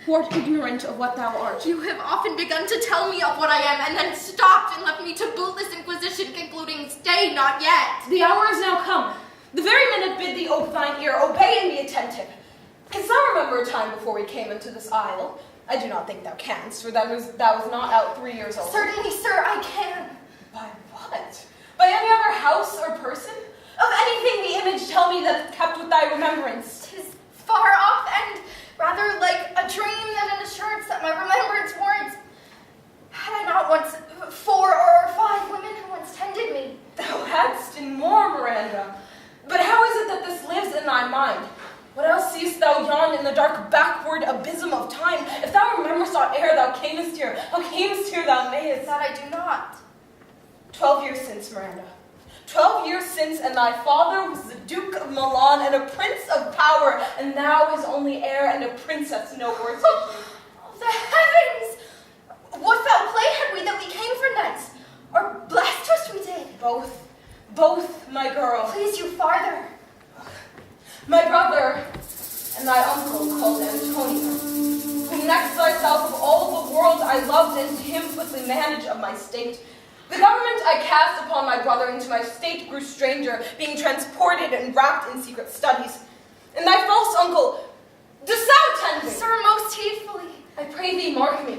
Wart ignorant of what thou art. You have often begun to tell me of what I am, and then stopped and left me to bootless inquisition, concluding, stay, not yet. The hour is now come. The very minute bid thee ope thine ear, obey and be attentive. Canst thou remember a time before we came into this isle? I do not think thou canst, for thou was not out 3 years old. Certainly, sir, I can. By what? By any other house or person? Of anything the image tell me that is kept with thy remembrance. 'Tis far off, and rather like a dream than an assurance that my remembrance warrants. Had I not once 4 or 5 women who once tended me? Thou hadst in more, Miranda. But how is it that this lives in thy mind? What else seest thou yawn in the dark backward abysm of time? If thou rememberest aught ere thou camest here, how camest here thou mayest? That I do not. 12 years since, Miranda. 12 years since, and thy father was the Duke of Milan and a prince of power, and thou his only heir and a princess no worse. Oh, the heavens! What foul play had we that we came from thence? Or blasphemous we did? Both, my girl. Please you farther. My brother and thy uncle called Antonio, who next thyself of all the world I loved, and to him put the manage of my state. The government I cast upon my brother into my state grew stranger, being transported and wrapped in secret studies. And thy false uncle, dost thou attend me? Sir, most heedfully. I pray thee, mark me.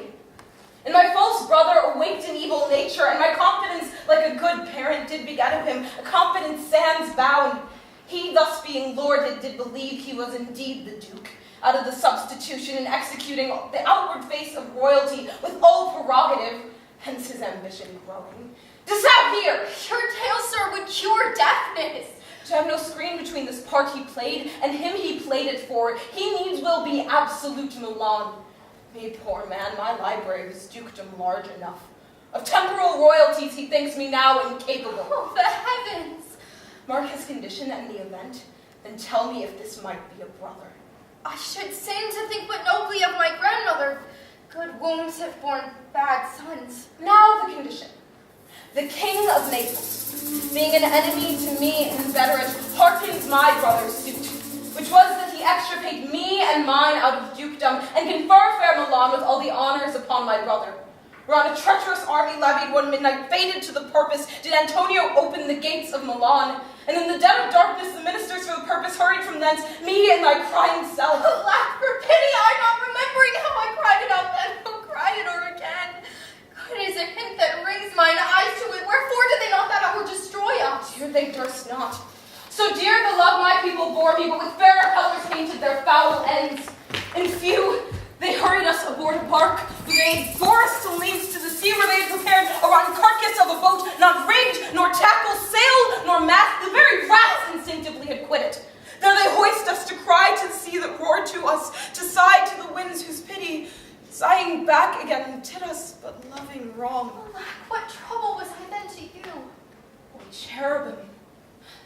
And my false brother awaked an evil nature, and my confidence, like a good parent, did beget of him, a confidence sans bound. He, thus being lorded, did believe he was indeed the Duke, out of the substitution and executing the outward face of royalty with all prerogative, hence his ambition growing. Dost thou hear? Your tale, sir, would cure deafness. To have no screen between this part he played and him he played it for, he needs will be absolute Milan. Me, poor man, my library was dukedom large enough. Of temporal royalties he thinks me now incapable. Oh, the heavens! Mark his condition and the event, then tell me if this might be a brother. I should sin to think but nobly of my grandmother. Good wounds have borne bad sons. Now the condition. The king of Naples, being an enemy to me and inveterate, hearkens my brother's suit, which was that he extirpate me and mine out of dukedom, and confer fair Milan with all the honors upon my brother. Whereon a treacherous army levied one midnight, fated to the purpose, did Antonio open the gates of Milan, and in the dead of darkness the ministers for the purpose hurried from thence, me and thy crying self. Alack, for pity, I not remembering how I cried it out then, who cried it o'er again. Good is a hint that rings mine eyes to it, wherefore did they not that hour destroy us? Dear, they durst not. So dear the love my people bore me, but with fairer colors painted their foul ends. And few, they hurried us aboard a bark, they bore us to leaves to the sea where they had prepared a rotten carcass of a boat, not rigged, nor tackle, sail, nor mast, the very rats instinctively had quit it. There they hoist us to cry to the sea that roared to us, to sigh to the winds whose pity, sighing back again, did us but loving wrong. Alack, what trouble was I then to you? O cherubim,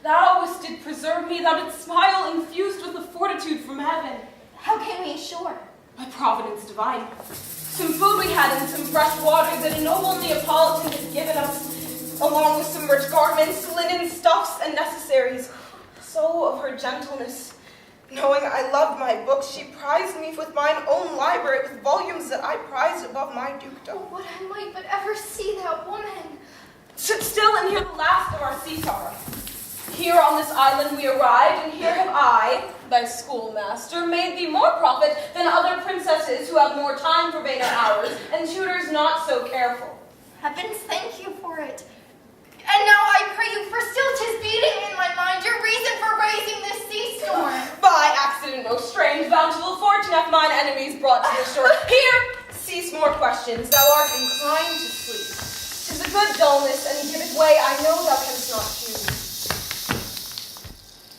thou wast did preserve me, thou didst smile infused with a fortitude from heaven. How came we ashore? By providence divine. Some food we had and some fresh water that a noble Neapolitan had given us, along with some rich garments, linen, stuffs, and necessaries. So of her gentleness, knowing I loved my books, she prized me with mine own library with volumes that I prized above my dukedom. Oh, would I might but ever see that woman. Sit still and hear the last of our sea sorrow. Here on this island we arrived, and here have I, thy schoolmaster, made thee more profit than other princesses who have more time for vainer hours, and tutors not so careful. Heavens, thank you for it. And now I pray you, for still 'tis beating in my mind your reason for raising this sea storm. By accident, no strange bountiful fortune hath mine enemies brought to the shore. Here, cease more questions, thou art inclined to sleep. 'Tis a good dullness, and give it way, I know thou canst not choose.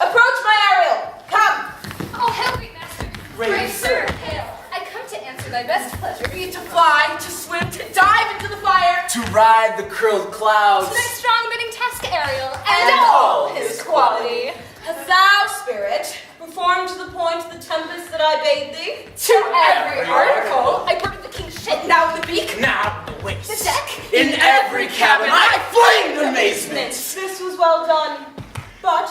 Approach, my Ariel, come. Oh, hail, great master. Brave sir. Hail. I come to answer thy best pleasure. Be it to fly, to swim, to dive into the fire. To ride the curled clouds. To thy strong bidding task, Ariel, And all his quality. Hast thou, spirit, performed to the point the tempest that I bade thee? To every article. I burdened the king's ship. Now the beak. Now the waist. The deck. In every cabin I flamed amazement. This was well done. But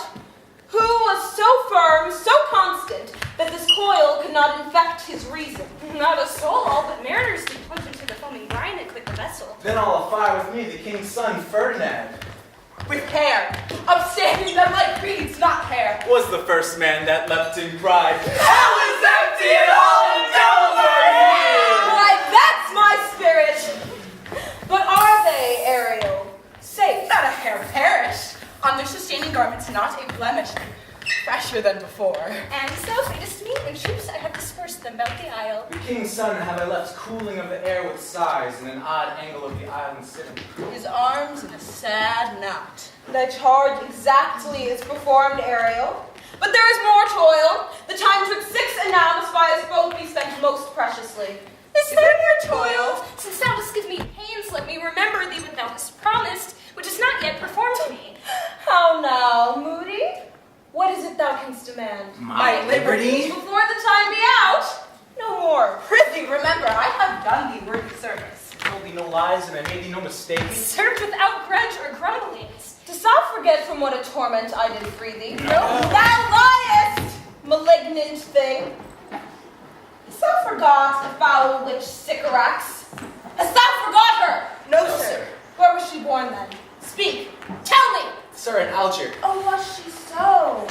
who was so firm, so constant, that this coil could not infect his reason. Not a soul, all but mariners did plunge into the foaming brine and quit the vessel. Then all afire with me, the king's son, Ferdinand. With hair, upstanding them like reeds, not hair. Was the first man that leapt in pride. Hell is empty and all the devils are here! Why, that's my spirit. But are they, Ariel, safe? Not a hair perished. On their sustaining garments, not a blemish. Fresher than before. And so latest me, in troops I have dispersed them about the isle. The king's son have I left cooling of the air with sighs in an odd angle of the island sitting. His arms in a sad knot. Thy charge exactly is performed, Ariel. But there is more toil. The time twixt 6 and now must by us both be spent most preciously. Is there your toil? Since thou dost give me pains, let me remember thee what thou hast promised, which is not yet performed to me. How now, Moody? What is it thou canst demand? My liberty? Before the time be out, no more. Prithee, remember, I have done thee worthy service. Told thee no lies and I made thee no mistake. Served without grudge or grumblings. Dost thou forget from what a torment I did free thee? No. Thou liest, malignant thing. Hast thou forgot the foul witch Sycorax? Hast thou forgot her? No, sir. Where was she born then? Speak, tell me! Sir, in Algiers. Oh, was she so?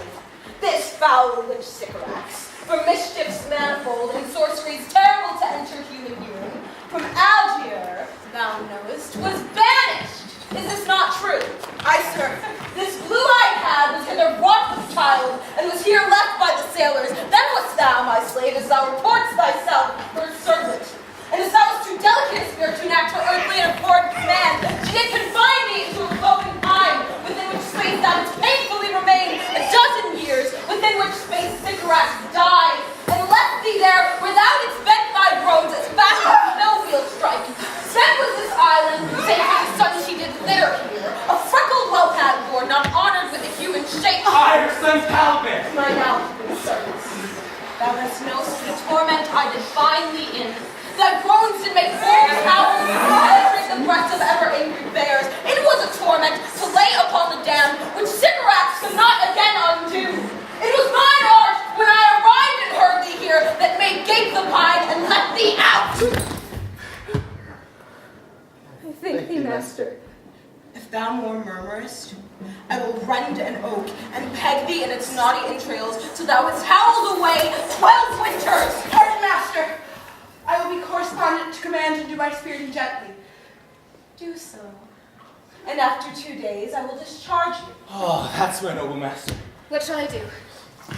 This foul witch Sycorax, for mischiefs manifold and sorceries terrible to enter human hearing, from Algiers, thou knowest, was banished. Is this not true? Aye, sir. This blue-eyed hag was hither brought with child, and was here left by the sailors. Then wast thou, my slave, as thou reportst thyself, her servant. And as thou wast too delicate a spirit to enact her earthly and abhorrent command, she did confine thee into a floating time, within which space thou didst painfully remain 12 years, within which space Sycorax died, and left thee there where thou didst vent thy groans as fast as the mill wheel strike. Then was this island, save for the son she did litter here, a freckled well-had lord, not honored with a human shape. I, her son's Calvin. My now servants, thou dost know the torment I did find thee in. Thy groans did make wolves howl, penetrate the breasts of ever-angry bears. It was a torment to lay upon the damned, which Sycorax could not again undo. It was mine art, when I arrived and heard thee here, that made gape the pine and let thee out. I thank thee, master. If thou more murmurest, I will rend an oak and peg thee in its knotty entrails till thou hast howled away 12 winters. Pardon, master. I will be correspondent to command and do my spearing gently. Do so. And after 2 days, I will discharge you. Oh, that's my noble master. What shall I do?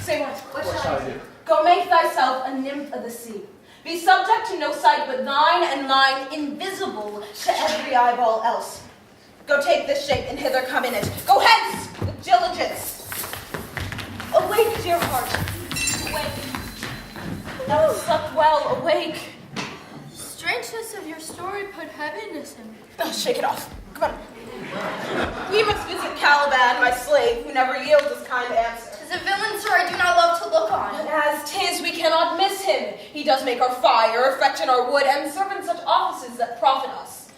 Say what? What What shall I do? Go make thyself a nymph of the sea. Be subject to no sight but thine, and thine invisible to every eyeball else. Go take this shape and hither come in it. Go hence with diligence. Awake, dear heart. Awake. Thou hast slept well. Awake. The strangeness of your story put heaviness in me. Oh, shake it off. Come on. We must visit Caliban, my slave, who never yields his kind answer. 'Tis a villain, sir, I do not love to look on. And as 'tis, we cannot miss him. He does make our fire, fetch in our wood, and serve in such offices that profit us.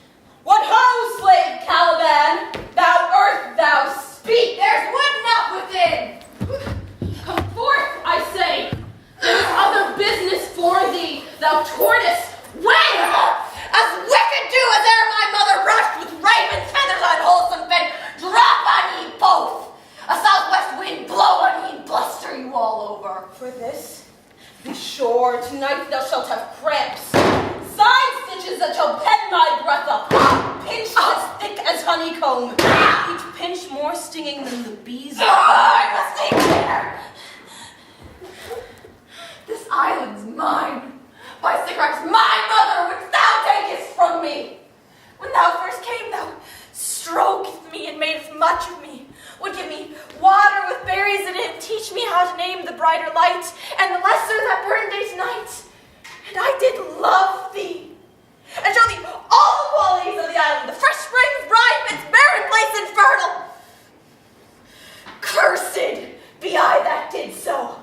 What ho, slave Caliban! Thou earth, thou speak! There's wood enough within! Come forth, I say! There is other business for thee, thou tortoise! When? As wicked do as ere my mother rushed with raven's feathers on wholesome fed, drop on ye both! A southwest wind blow on ye and bluster you all over. For this, be sure tonight thou shalt have cramps, side stitches that shall pen thy breath up, pinch as thick as honeycomb, each pinch more stinging than the bees. I must take care. This island's mine. By Sycorax, my mother, which thou takest from me. When thou first came, thou strokest me and madest much of me, would give me water with berries in it, teach me how to name the brighter light and the lesser that burned day's night. And I did love thee, and show thee all the qualities of the island, the fresh springs, ripe, its barren place and fertile. Cursed be I that did so.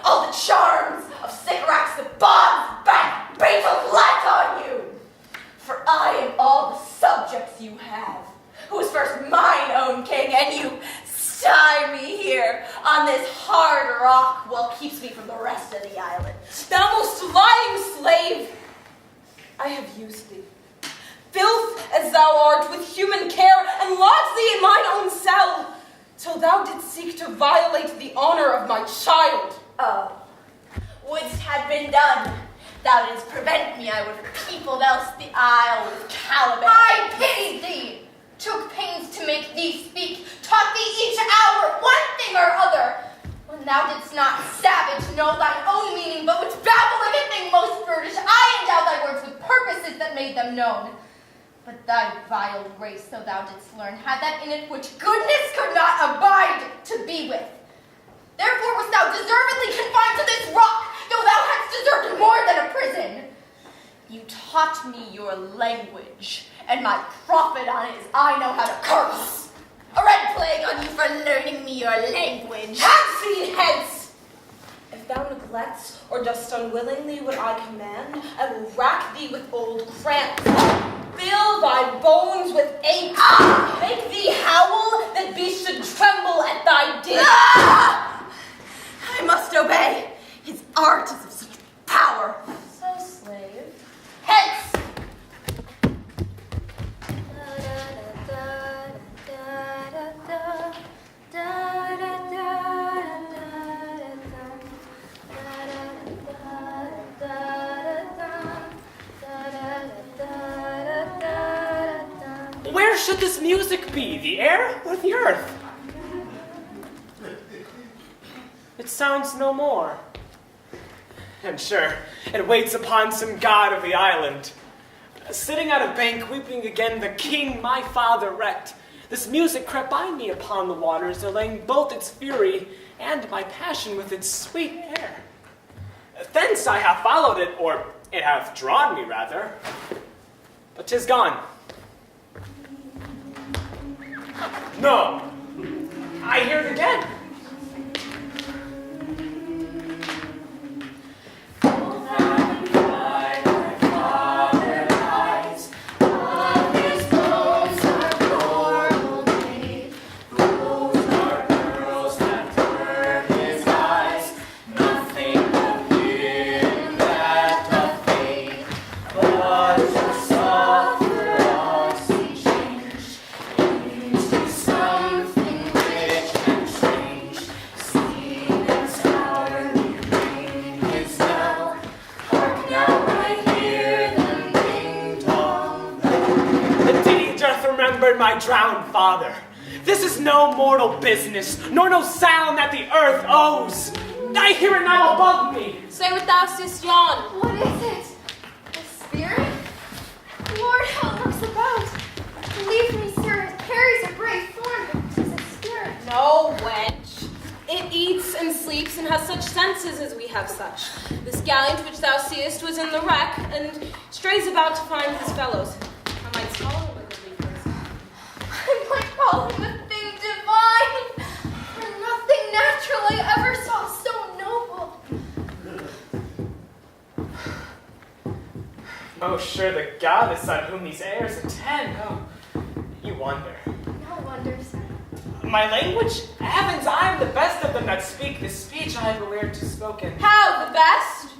All the charms of Sycorax the bonds back bait of light on you. For I am all the subjects you have, who was first mine own king, and you sty me here on this hard rock what keeps me from the rest of the island. Thou most lying slave! I have used thee, filth as thou art, with human care, and lodged thee in mine own cell, till thou didst seek to violate the honor of my child. Oh, wouldst had been done. Thou didst prevent me, I would have peopled else the isle with calabash. I pitied thee, took pains to make thee speak, taught thee each hour one thing or other. When thou didst not savage know thine own meaning, but wouldst babble like a thing most brutish, I endowed thy words with purposes that made them known. But thy vile race, though thou didst learn, had that in it which goodness could not abide to be with. Therefore wast thou deservedly confined to this rock, though thou hadst deserved more than a prison. You taught me your language, and my profit on it is I know how to curse. A red plague on you for learning me your language. Have thee hence! If thou neglects or dost unwillingly what I command, I will rack thee with old cramps, fill thy bones with ache, make thee howl that beasts should tremble at thy din. I must obey. His art is of such power. So, slave, Hence! Where should this music be? The air or the earth? It sounds no more. And sure, it waits upon some god of the island. Sitting at a bank, weeping again the king my father wrecked, this music crept by me upon the waters, allaying both its fury and my passion with its sweet air. Thence I have followed it, or it hath drawn me rather, but 'tis gone. No, I hear it again. My drowned father. This is no mortal business, nor no sound that the earth owes. I hear it now above me. Say what thou seest yon. what is it? A spirit? Lord, how it looks about. Believe me, sir, it carries a brave form, but 'tis a spirit. No, wench. It eats and sleeps and has such senses as we have such. This gallant which thou seest was in the wreck, and strays about to find his fellows. I might swallow him with a leaf. I might call him a thing divine, for nothing natural I ever saw so noble. Oh, sure, the goddess on whom these airs attend. Oh, you wonder. No wonder, sir. My language? Heavens, I am the best of them that speak this speech I have beware to spoken. How, the best?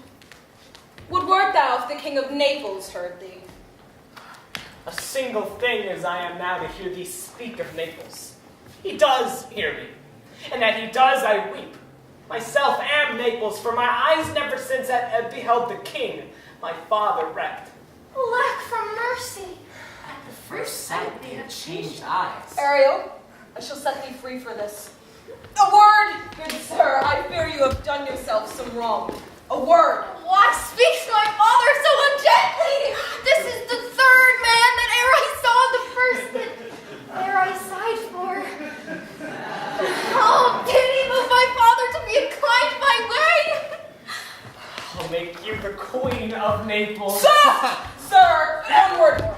What wert thou if the king of Naples heard thee? A single thing as I am now to hear thee speak of Naples. He does hear me, and that he does I weep. Myself am Naples, for my eyes never since have beheld the king, my father wrecked. Lack for mercy. At the first sight they had changed eyes. Ariel, I shall set thee free for this. A word, good sir, I fear you have done yourself some wrong. A word. Why speaks my father so ungently? This is the third man that ere I saw the first that ere I sighed for. Oh, pity of my father to be inclined my way. I'll make you the queen of Naples. Sir, one word more.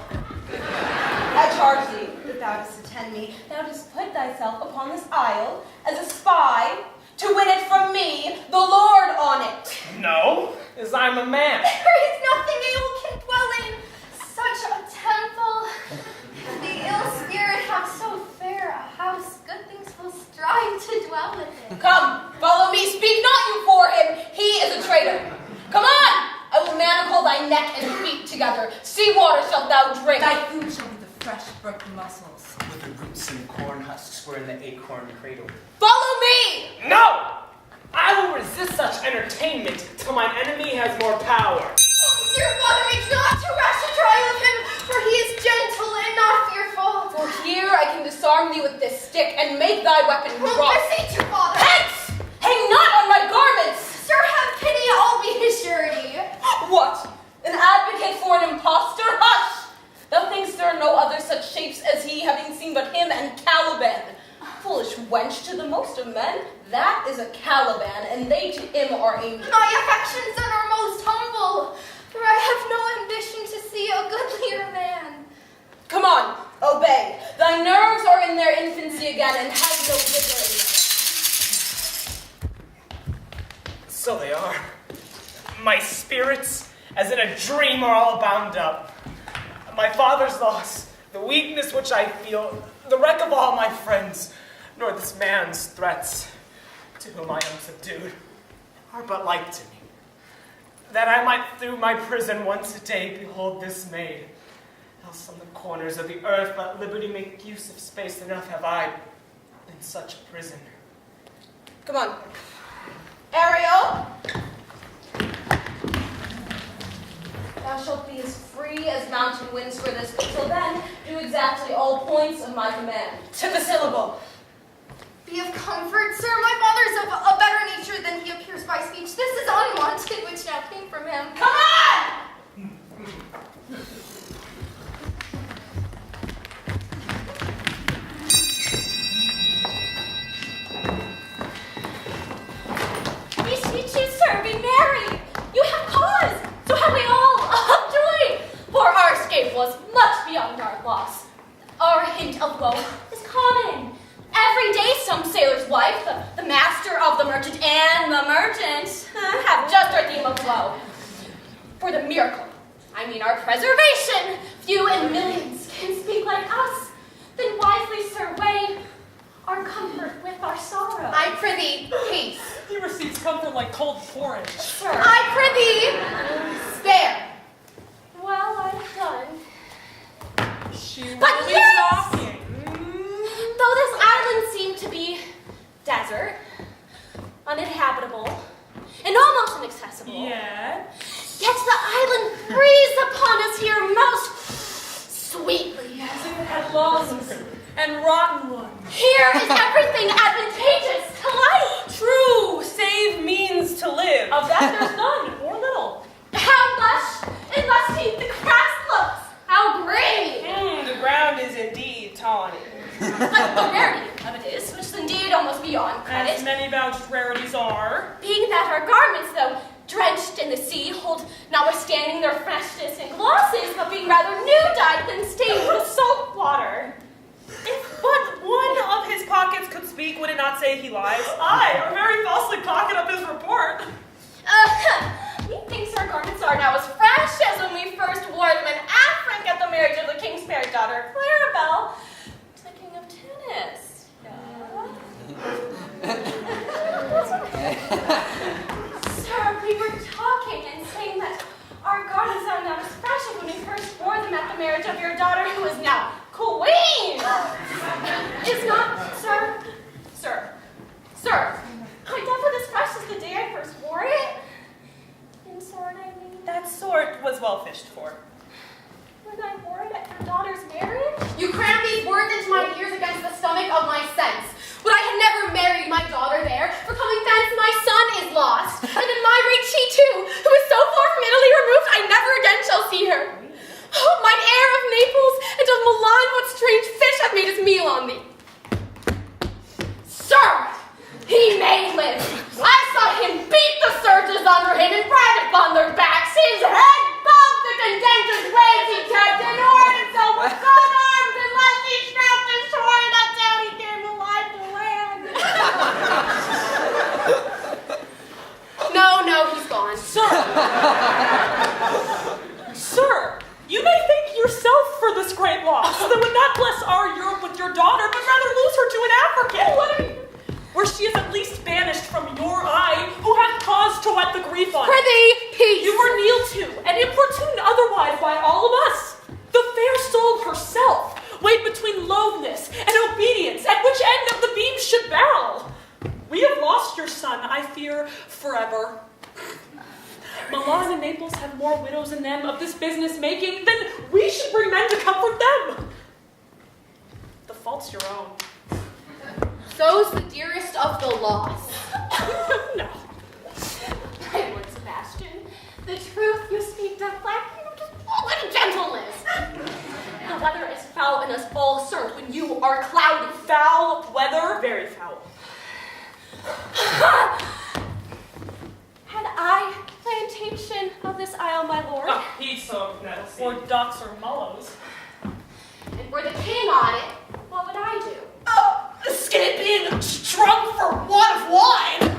I charge thee that thou dost attend me, thou dost put thyself upon this isle as a spy to win it from me, the Lord on it. No, as I'm a man. There is nothing ill can dwell in such a temple. The ill spirit have so fair a house, good things will strive to dwell within. Come, follow me. Sea water shalt thou drink. Thy food shall be the fresh brook mussels. With the roots and corn husks were in the acorn cradle. Follow me! No! I will resist such entertainment till mine enemy has more power. Dear father, make not too rash a trial of him, for he is gentle and not fearful. For here I can disarm thee with this stick and make thy weapon drop. Beseech you, father. Hence! Hang not on my garments! Sir, have pity, I'll be his surety. What? An advocate for an impostor? Hush! Thou thinkst there are no other such shapes as he, having seen but him and Caliban. Foolish wench, to the most of men, that is a Caliban, and they to him are angels. My affections then are most humble, for I have no ambition to see a goodlier man. Come on, obey. Thy nerves are in their infancy again and have no vigor in them. So they are. My spirits, as in a dream, are all bound up. My father's loss, the weakness which I feel, the wreck of all my friends, nor this man's threats, to whom I am subdued, are but light to me. That I might through my prison once a day behold this maid, else on the corners of the earth let liberty make use of space enough have I in such a prison. Come on. Ariel! Thou shalt be as free as mountain winds for this, but till then, do exactly all points of my command. To the syllable. Be of comfort, sir. My father's of a better nature than he appears by speech. This is unwanted, which now came from him. Come on! Beseech you, sir, be merry. You have cause. So have we all of joy. For our escape was much beyond our loss. Our hint of woe is common. Every day some sailor's wife, the master of the merchant and the merchant, have just our theme of woe. For the miracle, I mean our preservation, few in millions can speak like us. Then wisely, sir, weigh our comfort with our sorrow. I prithee, peace. He receives comfort like cold porridge. Sir, I prithee, spare. well, I've done. She But will be yes! talking. Though this island seemed to be desert, uninhabitable, and almost inaccessible, Yeah. yet the island breathes upon us here most sweetly. As if it had lungs and rotten ones. Here is everything advantageous to life. True, save means to live. Of that there's none, or little. How lush and lusty the grass looks. How green. The ground is indeed tawny. The rarity of it is, which is indeed almost beyond credit. As many vouched rarities are. Being that our garments, though drenched in the sea, hold notwithstanding their freshness and glosses, but being rather new-dyed than stained with salt water. If but one of his pockets could speak, would it not say he lies? Aye, or very falsely pocket up his report. Methinks our garments are now as fresh as when we first wore them in Africa at the marriage of the king's fair daughter, Clarabelle, to the king of Tunis. Sir, we were talking and saying that our garments are now as fresh as when we first wore them at the marriage of your daughter, who is now queen. Is not, sir, my death was as fresh as the day I first wore it. In sword, I mean. That sort was well fished for. When I wore it at your daughter's marriage? You cram these words into my ears against the stomach of my sense. Would I had never married my daughter there, for coming thence my son is lost, and in my reach she too, who is so far from Italy removed, I never again shall see her. Oh, mine heir of Naples and of Milan, what strange fish hath made his meal on thee? Sir, he may live. I saw him beat the surges under him and brag upon their backs. His head bumped the contentious waves he kept, and o'er himself with good arms, unless he snapped his sword, not down he came alive to land. No, he's gone. Sir, you may thank yourself for this great loss, that would not bless our Europe with your daughter, but rather lose her to an African. Where she is at least banished from your eye, who hath cause to wet the grief on. Prithee, peace. You were kneel to, and importune otherwise by all of us. The fair soul herself, weighed between loathness and obedience, at which end of the beam should bow. We have lost your son, I fear, forever. Milan and Naples have more widows in them of this business making than we should bring men to comfort them. The fault's your own. So's the dearest of the lost. No. My lord Sebastian, the truth you speak doth lack all in gentleness. The weather is foul in us all, sir, when you are cloudy. Foul weather? Very foul. Had I plantation of this isle, my lord, He's so nice. Or ducks or mallows. and were the king on it, what would I do? Escape being strung for want of wine.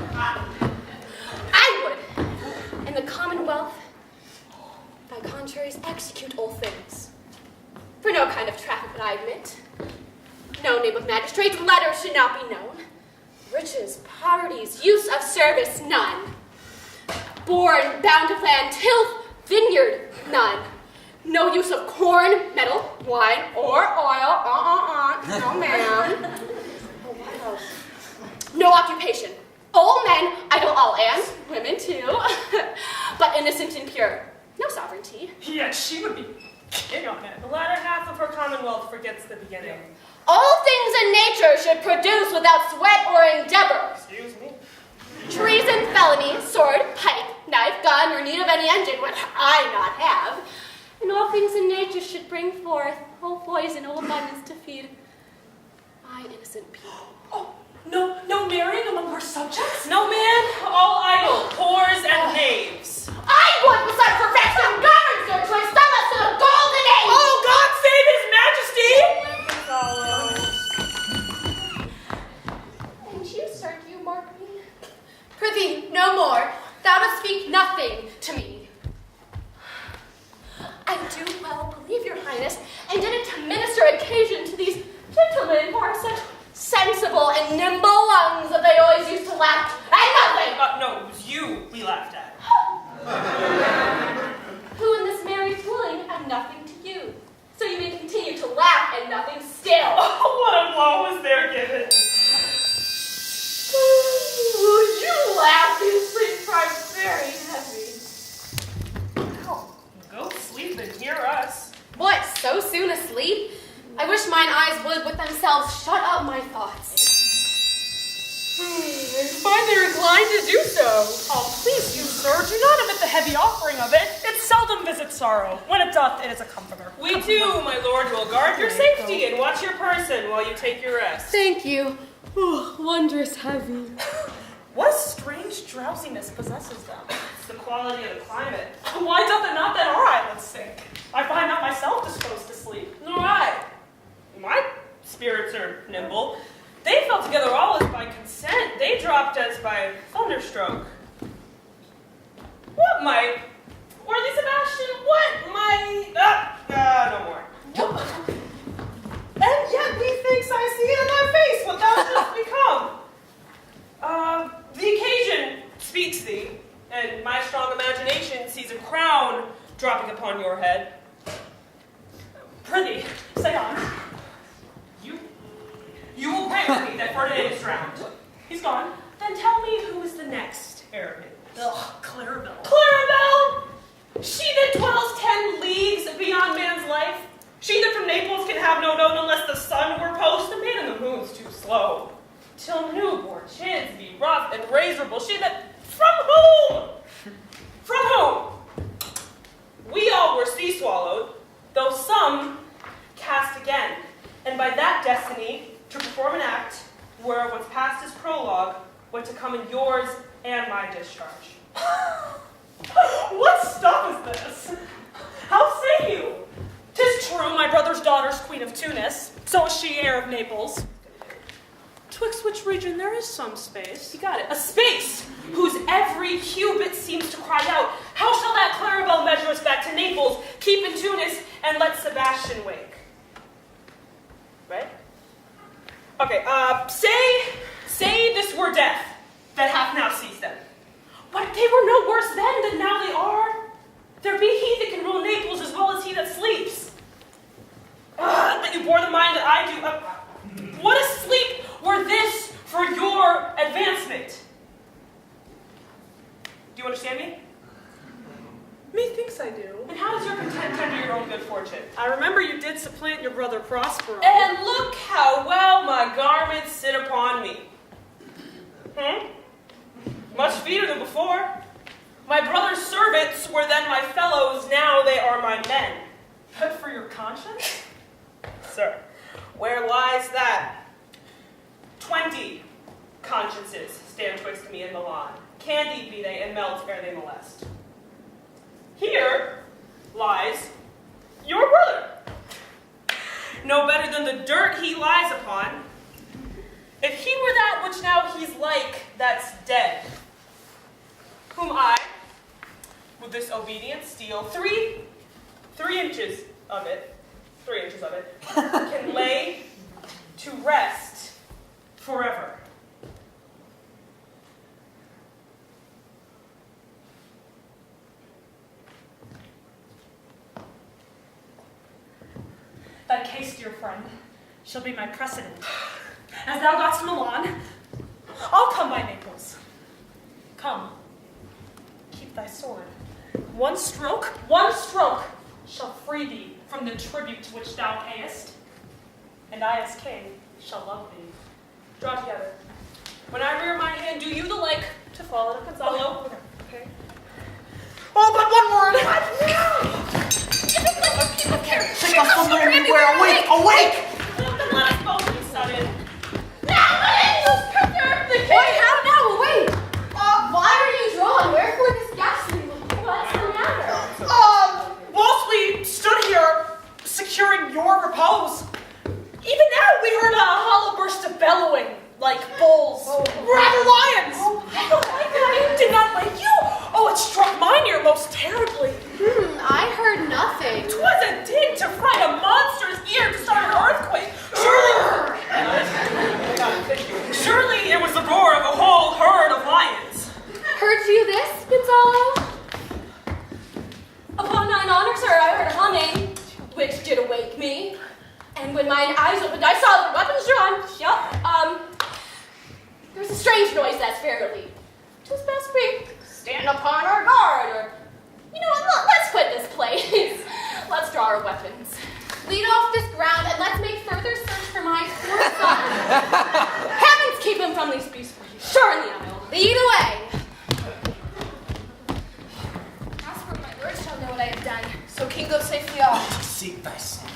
I would, in the commonwealth, by contraries, execute all things. For no kind of traffic would I admit. No name of magistrate, letter should not be known. Riches, poverties, use of service, none. Born, bound to plan, tilth, vineyard, none. No use of corn, metal, wine, or oil, no ma'am. Oh, what else? No occupation. All men, idle all, and women too. But innocent and pure. No sovereignty. Yet she would be king on it. The latter half of her commonwealth forgets the beginning. All things in nature should produce without sweat or endeavor. Excuse me. Treason, felony, sword, pike, knife, gun, or need of any engine, which I not have. And all things in nature should bring forth whole poison, all abundance to feed my innocent people. Oh, no marrying among her subjects? No man, all idle, whores and knaves. I would with such perfection govern, sir, to install us in a golden age! Oh, God save his majesty! And you, sir, do you mark me? Prithee, no more. Thou dost speak nothing to me. I do well believe, your highness, and did it to minister occasion to these gentlemen who are such sensible and nimble lungs that they always used to laugh at nothing. No, it was you we laughed at. Who in this merry dwelling have nothing to you, so you may continue to laugh at nothing still. Oh, what a blow was there given. Ooh, you laugh, you sleep cry very heavy. Well, go sleep and hear us. What, so soon asleep? I wish mine eyes would with themselves shut up my thoughts. I find they're inclined to do so. Oh, please, you, sir, do not omit the heavy offering of it. It seldom visits sorrow. When it doth, it is a comforter. We too, my lord, will guard your safety and watch your person while you take your rest. Thank you. Oh, wondrous heavy. What strange drowsiness possesses them? It's the quality of the climate. Why doth it not that our islands sink? I find not myself disposed to sleep. Nor I. My spirits are nimble. They fell together all as by consent. They dropped as by thunderstroke. What might? Worthy Sebastian, what might? No more. And yet methinks I see it in thy face what thou shouldst become. The occasion speaks thee, and my strong imagination sees a crown dropping upon your head. Prithee, say on. You will grant me that Ferdinand is drowned. He's gone. Then tell me who is the next heir. Ugh, Clarabelle. Clarabelle! She that dwells 10 leagues beyond man's life. She that from Naples can have no note unless the sun were post. The man in the moon's too slow. Till newborn chins be rough and razorable. She that... From whom? From whom? We all were sea swallowed, though some cast again. And by that destiny, to perform an act, where what's past is prologue, what to come in yours and my discharge. What stuff is this? How say you? 'Tis true, my brother's daughter's queen of Tunis, so is she heir of Naples. Twixt which region there is some space. You got it. A space whose every cubit seems to cry out, how shall that Clarabelle measure us back to Naples, keep in Tunis, and let Sebastian wake? Right? Okay, say this were death that hath now seized them. But they were no worse then than now they are. There be he that can rule Naples as well as he that sleeps. That you bore the mind that I do. What a sleep were this for your advancement? Do you understand me? Methinks I do. And how does your content tender your own good fortune? I remember you did supplant your brother Prospero. And look how well my garments sit upon me. Much feeder than before. My brother's servants were then my fellows, now they are my men. But for your conscience? Sir, where lies that? 20 consciences stand twixt me in Milan. Candied be they and melt ere they molest. Here lies your brother. No better than the dirt he lies upon. If he were that which now he's like, that's dead, whom I, with this obedience, steal 3 inches of it, can lay to rest forever. Thy case, dear friend, shall be my precedent. As thou gotst Milan, I'll come by Naples. Come, keep thy sword. One stroke shall free thee from the tribute to which thou payest, and I as king shall love thee. Draw together. When I rear my hand, do you the like to follow the Gonzalo? Okay. Oh, but one word! What now? Take us somewhere anywhere. Awake! Then let us both be sudden. Now, preserve the king! Wait, how now? Wait! Why are you drawn? Wherefore this ghastly look? What's the matter? Whilst we stood here, securing your repose, even now we heard a hollow burst of bellowing, like bulls, rather lions. Did not wake you? Oh, it struck mine ear most terribly. I heard nothing. 'Twas a din to fright a monster's ear to start an earthquake. Surely it was the roar of a whole herd of lions. Heard you this, Gonzalo? Upon thine honor, sir, I heard a humming, which did awake me. And when mine eyes opened, I saw the weapons drawn. There was a strange noise, that's verily. 'Tis best we stand upon our guard, or, you know what, let's quit this place. Let's draw our weapons. Lead off this ground, and let's make further search for my poor son. Heavens keep him from these beasts, for he's surely I will lead away. As for my words shall know what I have done, so king go safely off. Seek thy son.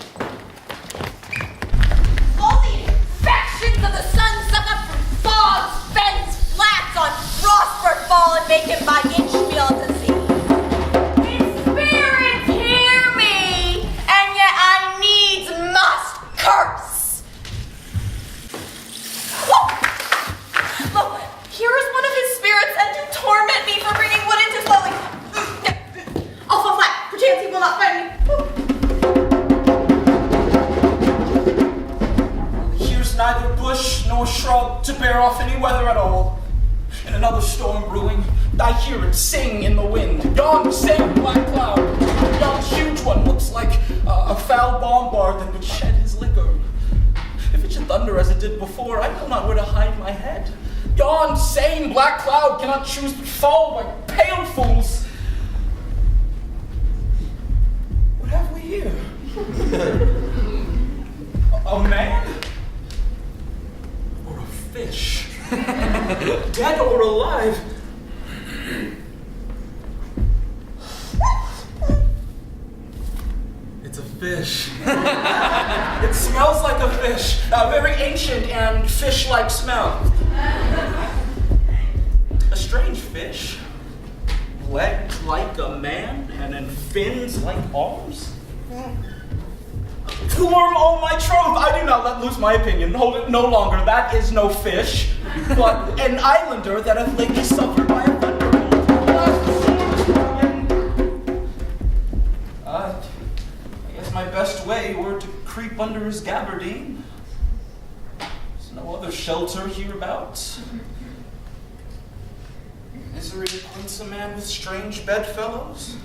All the infections of the sun suck up from fogs, fens, flats on Frostburg fall and make him by inch feel to see. His spirits hear me, and yet I needs must curse. Look, here is one of his spirits and to torment me for bringing wood into slowly. I'll fall flat, perchance he will not find me. Neither bush nor shrub to bear off any weather at all. And another storm brewing, I hear it sing in the wind. Yon same black cloud, yon huge one looks like a foul bombard that would shed his liquor. If it should thunder as it did before, I know not where to hide my head. Yon same black cloud cannot choose but fall like pale fools. What have we here? A man? Fish. Dead or alive. It's a fish. It smells like a fish. A very ancient and fish-like smell. A strange fish. Legs like a man and then fins like arms. Form, oh my troth, I do not let loose my opinion. Hold it no longer. That is no fish, but an islander that hath lately suffered by a thunderbolt. I guess my best way were to creep under his gabardine. There's no other shelter hereabouts. Misery acquaints a man with strange bedfellows.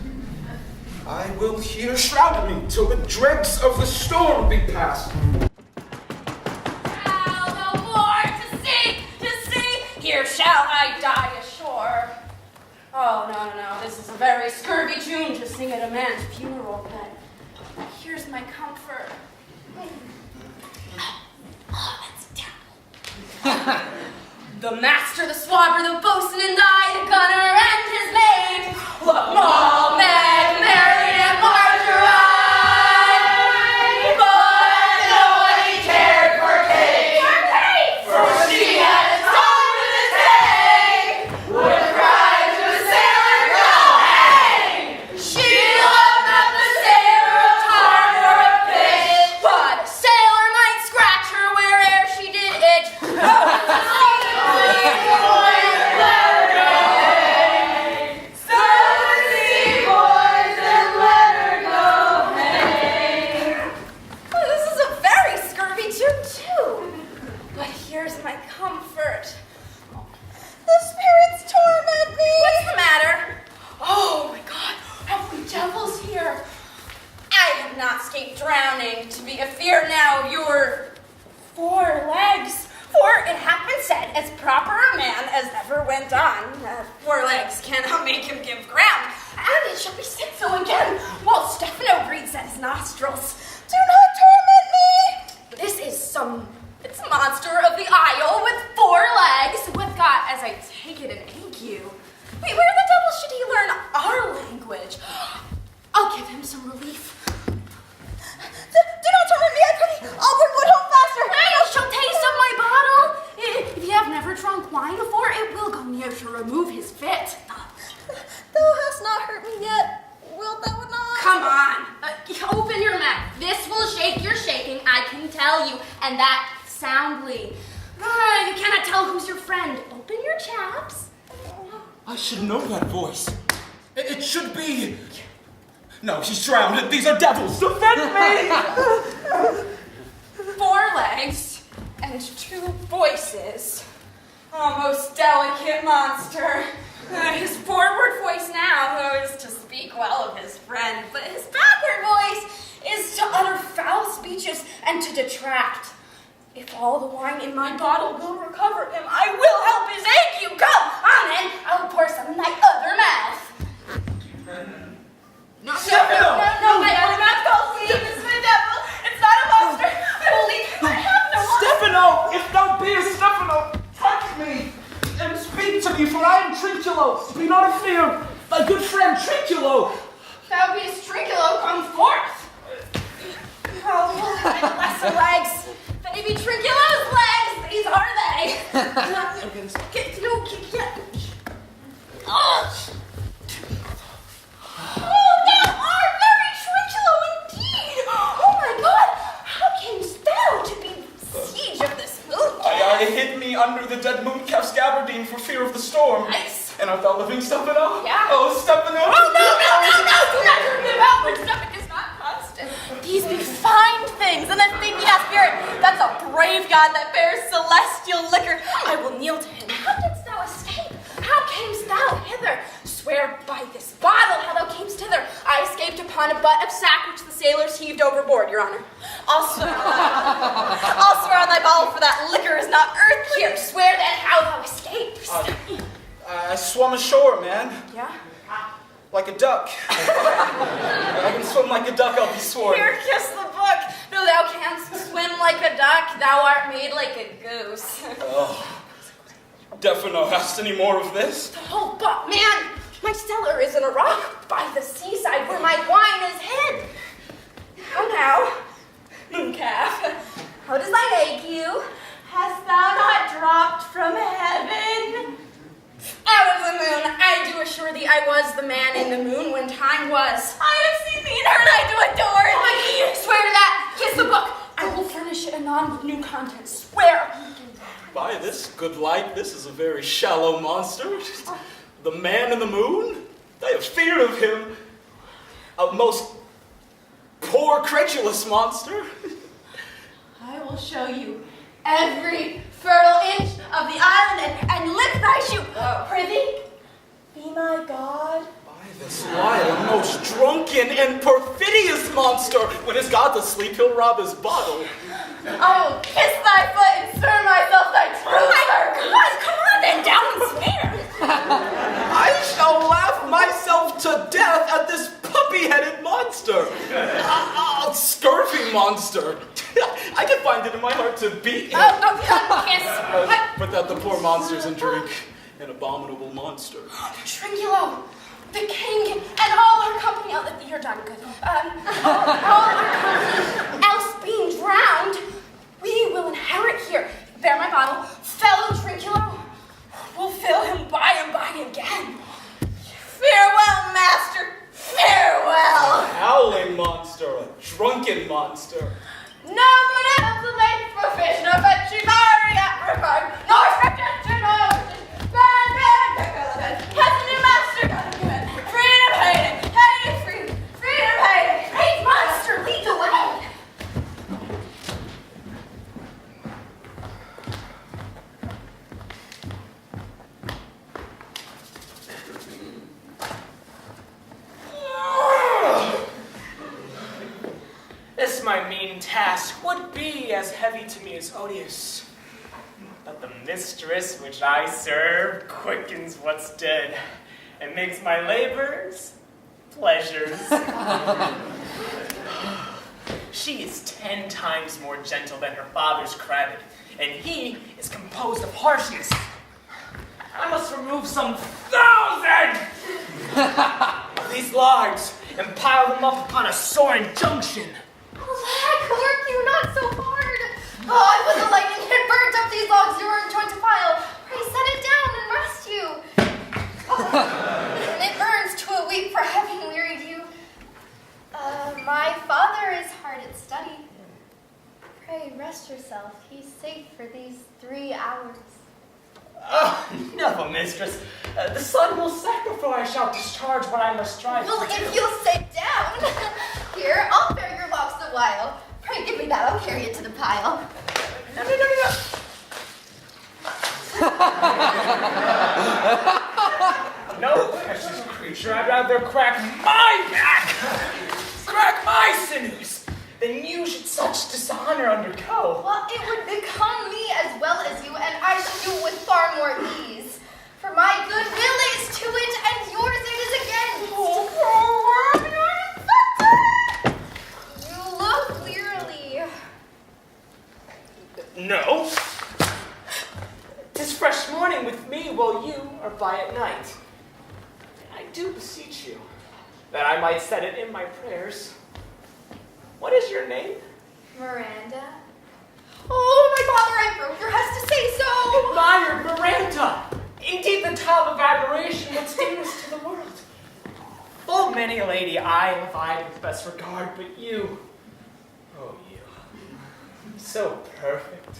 I will here shroud me till the dregs of the storm be past. Now no more to see, here shall I die ashore. Oh, no, this is a very scurvy tune to sing at a man's funeral, but here's my comfort. Oh, that's terrible. The master, the swabber, the boatswain, and I, the gunner, and his mate, look all Meg, Mary, and Margarine, but nobody cared for Kate, for she had a tongue to the tank, would cry to a sailor, go hang! She loved not the sailor a tar nor a fish, but a sailor might scratch her where'er she did itch. Drowning to be a fear now of your 4 legs, for it hath been said as proper a man as ever went on, 4 legs cannot make him give ground, and it shall be said so again, while Stephano breathes at his nostrils. Do not torment me! This is it's a monster of the Isle with 4 legs, who hath got, as I take it, an ague. Wait, where the devil should he learn our language? I'll give him some relief. Do not torment me, I pray. I'll bring wood home faster. You shall taste of my bottle. If you have never drunk wine before, it will go near to remove his fit. Thou hast not hurt me yet. Wilt thou not? Come on. Open your mouth. This will shake your shaking, I can tell you, and that soundly. You cannot tell who's your friend. Open your chaps. I should know that voice. It should be... No, she's drowned. These are devils. Defend me! 4 legs and 2 voices. Oh, most delicate monster. His forward voice now is to speak well of his friend, but his backward voice is to utter foul speeches and to detract. If all the wine in my bottle will recover him, I will help his ague. Come on in, I will pour some in thy other mouth. No, my other mouth calls me. This is the devil. It's not a monster. I will leave him. I have no monster. Stefano, if thou beest Stefano, touch me and speak to me, for I am Trinculo. Be not afeard, thy good friend Trinculo. Thou beest Trinculo, come forth. Oh, lesser legs. If any be Trinculo's legs, these are they. Oh, thou art very Trinculo indeed. Oh my God, how camest thou to be siege of this moon? I hid me under the dead mooncalf's gabardine for fear of the storm. Nice. And art thou living, Stefano? Yeah. Oh, Stefano. Oh, no. Do not hurt me about when stomach is not constant. These be fine things, and this thing be a spirit. That's a brave god that bears celestial liquor. I will kneel to him. How didst thou escape? How camest thou hither? Swear by this bottle how thou camest hither. I escaped upon a butt of sack which the sailors heaved overboard, your honor. I'll swear on thy bottle, for that liquor is not earthly. Here, swear then how thou escapest. I swum ashore, man. Yeah? Like a duck. I can swim like a duck, I'll be sworn. Here, kiss the book. Though thou canst swim like a duck, thou art made like a goose. Oh. Defino, hast any more of this? Oh, but man, my cellar is in a rock by the seaside where my wine is hid. How now, mooncalf? How does thine ague? Hast thou not dropped from heaven? Out of the moon, I do assure thee I was the man in the moon when time was. I have seen thee and heard I do adore thee. Oh, swear to that, kiss the book. I will furnish it anon with new contents. Swear. By this good light, this is a very shallow monster. The man in the moon? I have fear of him. A most poor, credulous monster. I will show you every fertile inch of the island and lick thy shoe. Prithee, be my god. By This vile, most drunken and perfidious monster, when his god's asleep, he'll rob his bottle. I will kiss thy foot and swear myself thy true Come on, then downstairs. I shall laugh myself to death at this puppy-headed monster. A scurvy monster. I can find it in my heart to beat him. kiss. But that the poor monster's in drink, an abominable monster. Trinculo, the king, and all our company. You're done, good. All our company, else being drowned, we will inherit here. Bear my bottle, fellow Trinculo. We'll fill him by and by again. Farewell, master. Farewell. A howling monster, a drunken monster. No one else will make provision of a chivari apricot, nor suggestion of has a new master got to it. Freedom hated, hated freedom, freedom hated. Great monster, lead the way. This my mean task would be as heavy to me as odious. But the mistress which I serve quickens what's dead, and makes my labors pleasures. She is 10 times more gentle than her father's credit, and he is composed of harshness. I must remove some 1,000 of these logs and pile them up upon a soaring junction. Alack, work you not so hard. Oh, I was the lightning had burnt up these logs you were enjoined to pile. Pray set it down and rest you. And it burns to a weep for having wearied you. My father is hard at study. Pray rest yourself. He's safe for these 3 hours. Never, mistress. The sun will set before I shall discharge what I must strive Well, to do. if you'll sit down. Here, I'll bear your logs a while. Pray give me that. I'll carry it to the pile. No, precious creature, I'd rather crack my back, crack my sinews, than you should such dishonor undergo. Well, it would become me as well as you, and I should do it with far more ease. For my good will is to it, and yours it is again. You look wearily. No. 'Tis fresh morning with me, while you are by at night. I do beseech you, that I might set it in my prayers. What is your name? Miranda. Oh, my father, I broke your hest to say so. Admired Miranda! Indeed, the top of admiration which dearest to the world. Full many a lady I have eyed with best regard, but you, oh you, so perfect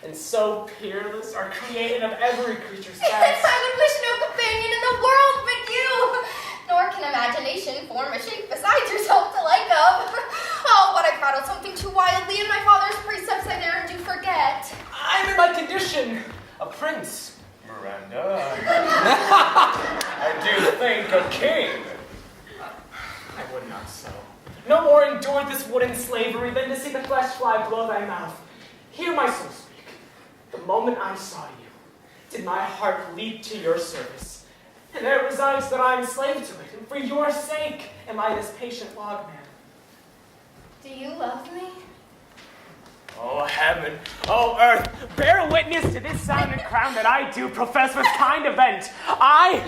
and so peerless, are created of every creature's best. I would wish no companion in the world but you. Nor can imagination form a shape besides yourself to like of. Oh, but I prattled something too wildly, and my father's precepts I dare do forget. I'm in my condition, a prince. Miranda, I do think a king. I would not so. No more endure this wooden slavery than to see the flesh fly below thy mouth. Hear my soul speak. The moment I saw you, did my heart leap to your service. And there resides that I am slave to it, and for your sake am I this patient logman. Do you love me? Oh, heaven, oh, earth, bear witness to this sound and crown that I do profess with kind event. I,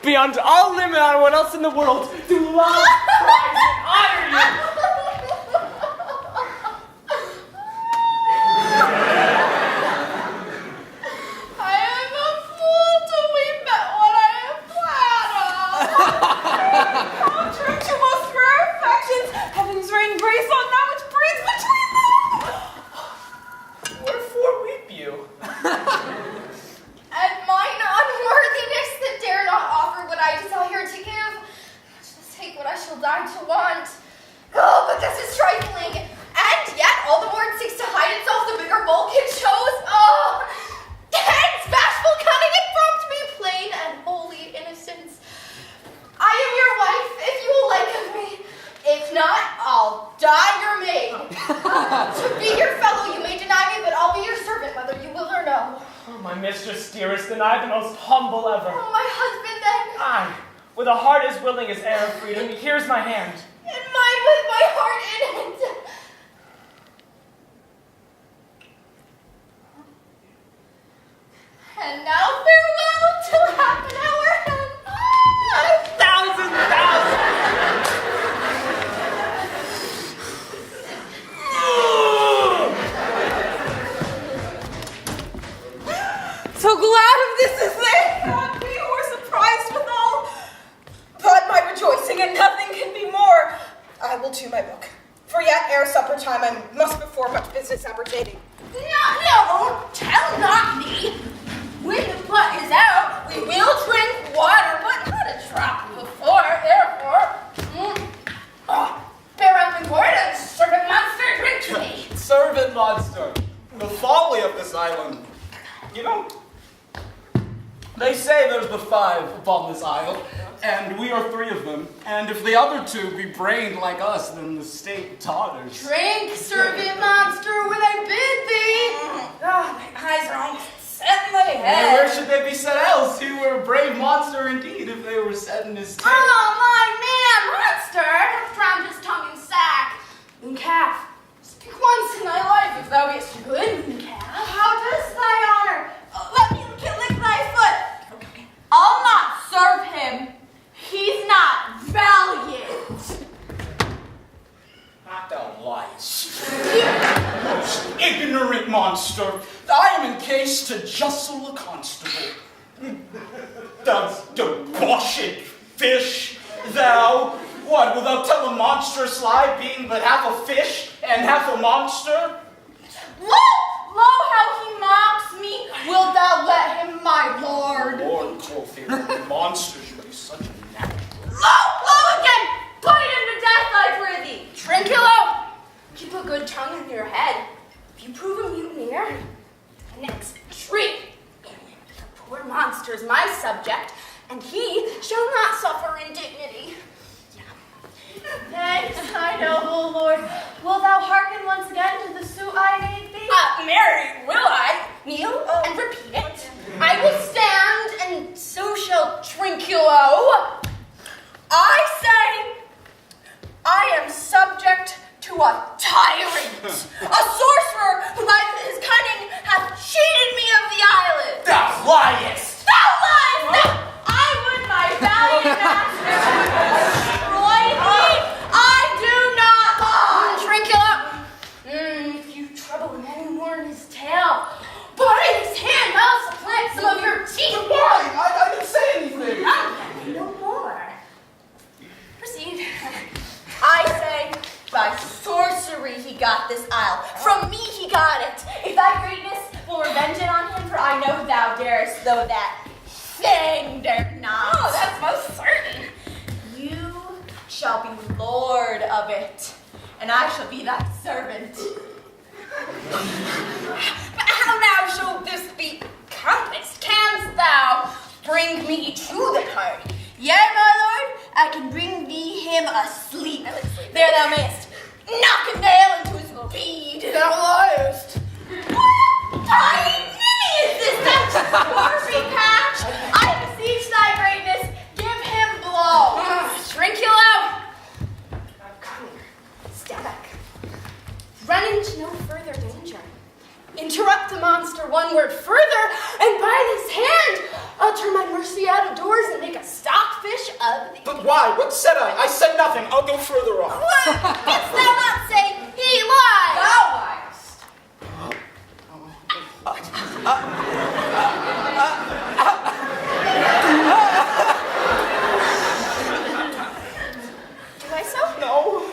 beyond all limit on what else in the world, do love, prize, and honor you. I am a fool to weep at what I am glad of. How true to most rare affections. Heaven's rain grace on that which breathes between them. Wherefore weep you? At mine unworthiness that dare not offer what I desire to give. I shall take what I shall die to want. God, My mistress, dearest, and I the most humble ever. Oh, my husband then. I, with a heart as willing as air of freedom, here's my hand. And mine with my heart in it. And now farewell till half an hour hence. Thousand. So glad of this as they thought we were surprised withal. But my rejoicing and nothing can be more. I will to my book. For yet ere supper time I must before much business appertaining. No, tell not me. When the butt is out, we will drink water, but not a drop before, therefore. Bear up importance, servant monster, drink to me. Servant monster, the folly of this island. You know, they say there's the 5 upon this isle, and we are 3 of them. And if the other 2 be brained like us, then the state totters. Drink, servant monster, when I bid thee. My eyes are almost set in my head. Where should they be set else? You were a brave monster indeed if they were set in his tail. Oh, my man, monster, hath drowned his tongue in sack. Moon calf, speak once in thy life if thou beest good, moon calf. How does thy honor? Let me lick thy foot. Okay. I'll not serve him. He's not valiant. Not thou liest. Most ignorant monster. I am encased to justle a constable. Thou debauched fish, thou. What, wilt thou tell a monstrous lie, being but half a fish and half a monster? Lo, how he mocks me. Wilt thou let him, my lord? Lord, quoth he, monster should be such a knack. Lo again! Bite him to death, I prithee! Trinculo! Keep a good tongue in your head. If you prove a mutineer, the next tree. The poor monster is my subject, and he shall not suffer indignity. Thanks, my noble lord. Will thou hearken once again to the suit I made thee? Mary, will I? Kneel and repeat it. I will stand, and so shall Trinculo. I say, I am subject to a tyrant, a sorcerer who by his cunning hath cheated me of the island. Thou liest! Thou liest! I would my valiant master destroy thee. I do not lie. Trinculo, if you trouble him any more in his tail, but in his hand I'll supplant some of your teeth. But why? I didn't say anything. No more. Proceed. I say, by sorcery he got this isle. From me he got it. If thy greatness will revenge it on him, for I know thou darest, though that thing dare not. Oh, that's most certain. You shall be lord of it, and I shall be thy servant. But how now shall this be compassed? Canst thou bring me to the party? Yea, my lord, I can bring thee him asleep. There thou mayest knock a nail into his bead. Thou liest. What tiny ninny is this, that swarthy patch? I beseech thy greatness, give him blow. Trinculo. Come here. Stand back. Run into no further danger. Interrupt the monster one word further, and by this hand, I'll turn my mercy out of doors and make a stockfish of thee. But why? What said I? I said nothing. I'll go further on. What? Didst thou not say he lies? Thou liest. Do I so? No.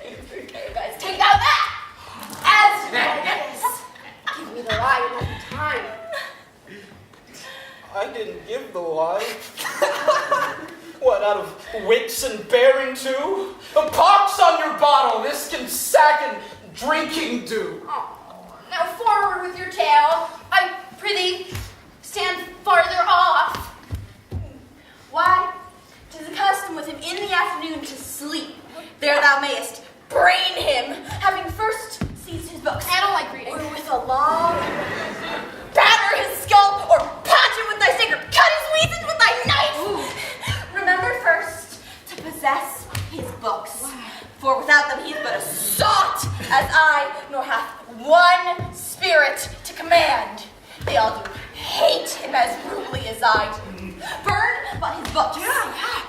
It's okay, guys. Take out that! As this. Give me the lie another time. I didn't give the lie. What, out of wits and bearing too? A pox on your bottle, this can sack and drinking do. Oh, now forward with your tale. I prithee, stand farther off. Why? 'Tis a custom with him in the afternoon to sleep. There thou mayest brain him, having first seize his books. I don't like reading. Or with a long batter his skull, or patch him with thy stick, or cut his weasand with thy knife. Remember first to possess his books, for without them he's but a sot, as I, nor hath one spirit to command. They all do hate him as rudely as I do. Burn but his books.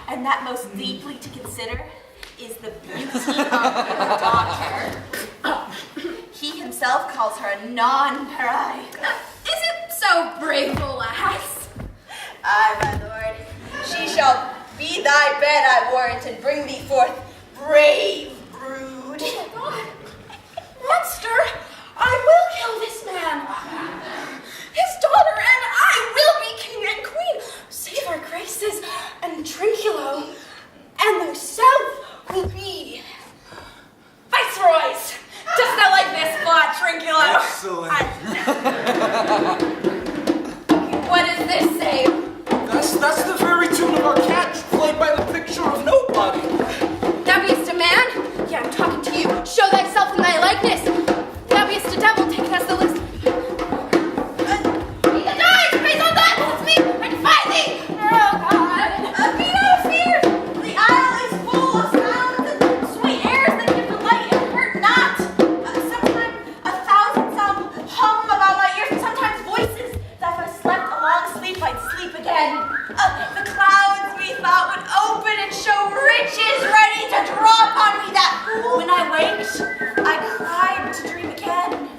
And that most deeply to consider is the beauty of your daughter. He himself calls her a non-pari. Is it so brave, lass? Aye, my lord. She shall be thy bed, I warrant, and bring thee forth brave brood. Oh my God. Monster, I will kill this man. His daughter and I will be king and queen. Save our graces and Trinculo and thyself will be viceroys. Dost thou like this plot, Trinculo? Excellent. What does this say? That's the very tune of our cat, played by the picture of nobody. Thou beest a man? Yeah, I'm talking to you. Show thyself in thy likeness. Thou beest a devil, take us the list. Be the dice, praise on that, it's me, I defy thee! Oh God! Be not feared. The isle is full of sounds and sweet airs that give delight and hurt not. Sometimes a thousand sounds hum about my ears, and sometimes voices that if I slept a long sleep, I'd sleep again. The clouds we thought would open and show riches ready to drop on me, that when I waked, I cried to dream again.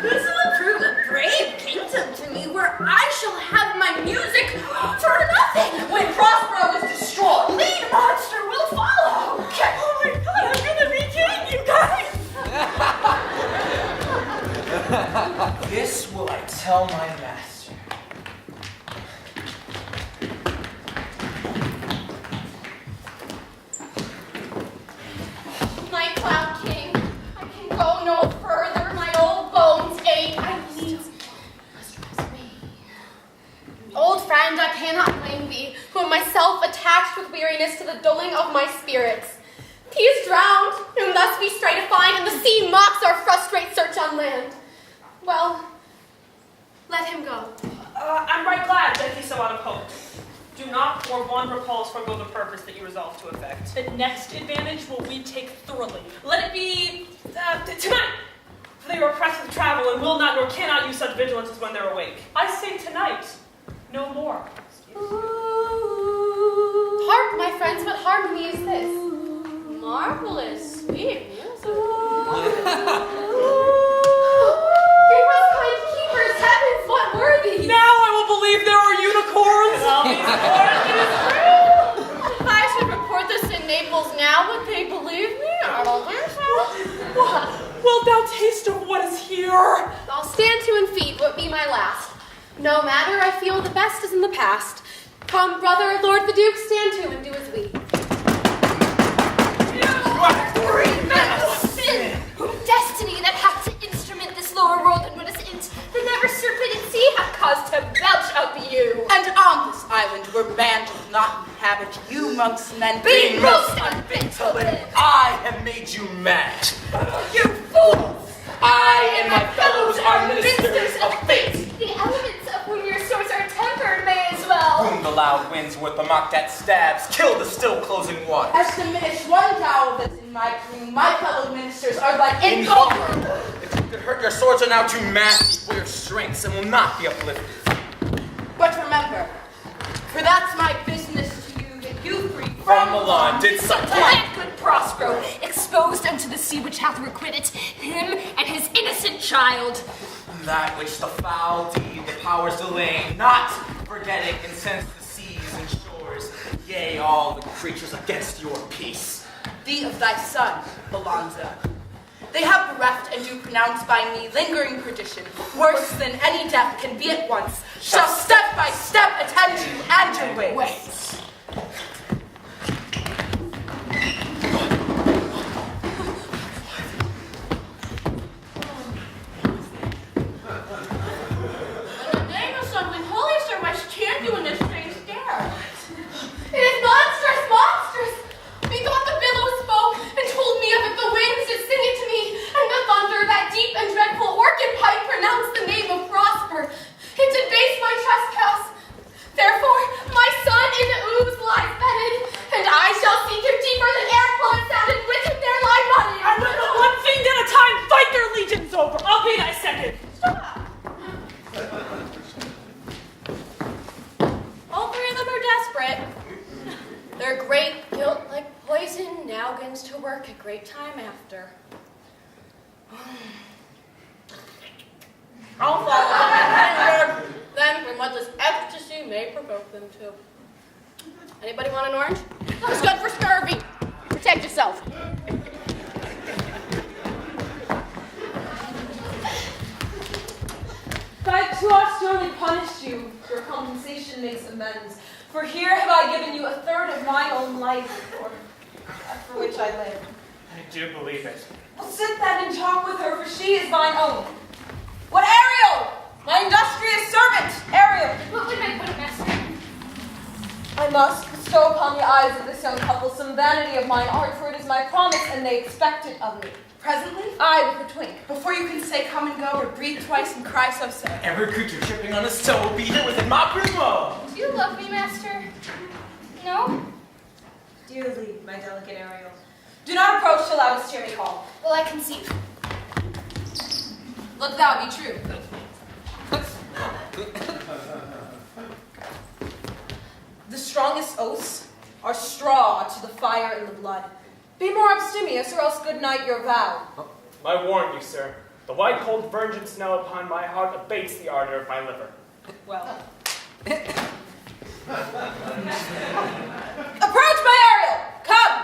This will prove a brave kingdom to me, where I shall have my music for nothing. When Prospero is destroyed, Lead monster will follow. Oh my God, I'm gonna be king, you guys. This will I tell my master. My cloud king, I can go no further. My old bones ache. I need me. Old friend, I cannot blame thee, who am myself attached with weariness to the dulling of my spirits. He is drowned, whom thus we stray to find, and the sea mocks our frustrate search on land. Well, let him go. I'm right glad that he's so out of hope. Do not for one repulse forego the purpose that you resolve to effect. The next advantage will we take thoroughly. Let it be tonight. For they are oppressed with travel and will not nor cannot use such vigilance as when they're awake. I say tonight, no more. Hark, my friends, what harmony is this? Marvelous, sweet music. Heroes, kind keepers, heavens, what were these? Now I will believe there are unicorns. If I should report this in Naples now, would they believe me? I don't think so. Wilt thou taste of what is here? I'll stand to and feed what be my last. No matter, I feel the best is in the past. Come, brother, Lord the Duke, stand to and do as we. Destiny that hath to instrument this lower world and what is in't, the never serpented sea hath caused to belch up you. And on this island where man doth not inhabit, you monks men Be most unfit to live. I have made you mad. You fools! I and my fellows are ministers of fate. The elements of whom your swords are tempered may as well. Whom the loud winds with the mock that stabs, kill the still closing waters. As diminish one dowel that's in my crew, my fellow ministers are like Incomparable. If you could hurt, your swords are now too massy for your strengths and will not be uplifted. But remember, for that's my business to you, that you free From Milan did supply. Let good Prospero, exposed unto the sea which hath requited him and his innocent child. That which the foul deed, the powers delaying, not forgetting, incensed the seas and shores, yea, all the creatures against your peace. thee of thy son, Alonzo. They have bereft and do pronounce by me lingering perdition, worse than any death can be at once, shall step by step attend you and your ways. It is monstrous, monstrous! Methought the billows spoke and told me of it, the winds did sing went to work a great time after. I'll follow them. Then, when what this ecstasy may provoke them to. Anybody want an orange? It's good for scurvy. Protect yourself. If I too austerely punished you, your compensation makes amends. For here have I given you a third of my own life, or that for which I live. I do believe it. Well, sit then and talk with her, for she is mine own. What Ariel? My industrious servant, Ariel. What would my good master? I must bestow upon the eyes of this young couple some vanity of mine art, for it is my promise, and they expect it of me. Presently? I with a twink. Before you can say come and go or breathe twice and cry so sad. Every creature tripping on his toe will be here within my primo. Do you love me, master? No? Dearly, my delicate Ariel. Do not approach till loudest hear me call. Well, I conceive. Let thou be true. The strongest oaths are straw to the fire and the blood. Be more abstemious, or else good night your vow. I warn you, sir. The white cold virgin snow upon my heart abates the ardor of my liver. Well. Approach my Ariel! Come!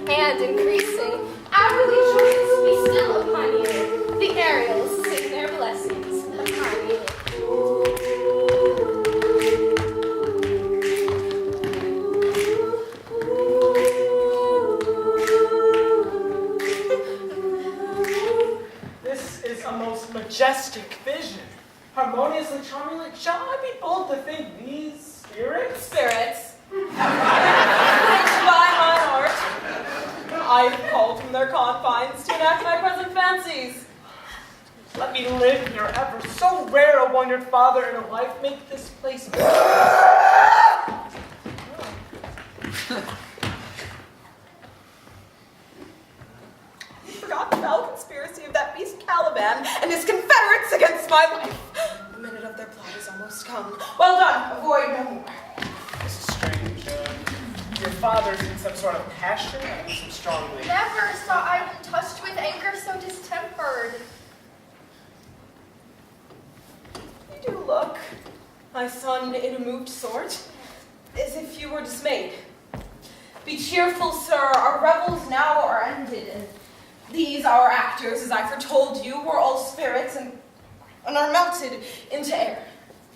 And increasing, hourly joys be still upon you. The Ariels sing their blessings upon you. This is a most majestic vision. Harmoniously charmingly, shall I be bold to think these spirits? Spirits. Which by my art I have called from their confines to enact my present fancies. Let me live here ever. So rare a wondered father and a wife make this place. You forgot the foul conspiracy of that beast Caliban and his confederates against my life. The minute of their plot is almost come. Well done. Avoid no more. This is strange. Your father's in some sort of passion and some strongly. Never saw I touched with anger so distempered. You do look, my son, in a moved sort, as if you were dismayed. Be cheerful, sir, our revels now are ended, and these our actors, as I foretold you, were all spirits and are melted into air,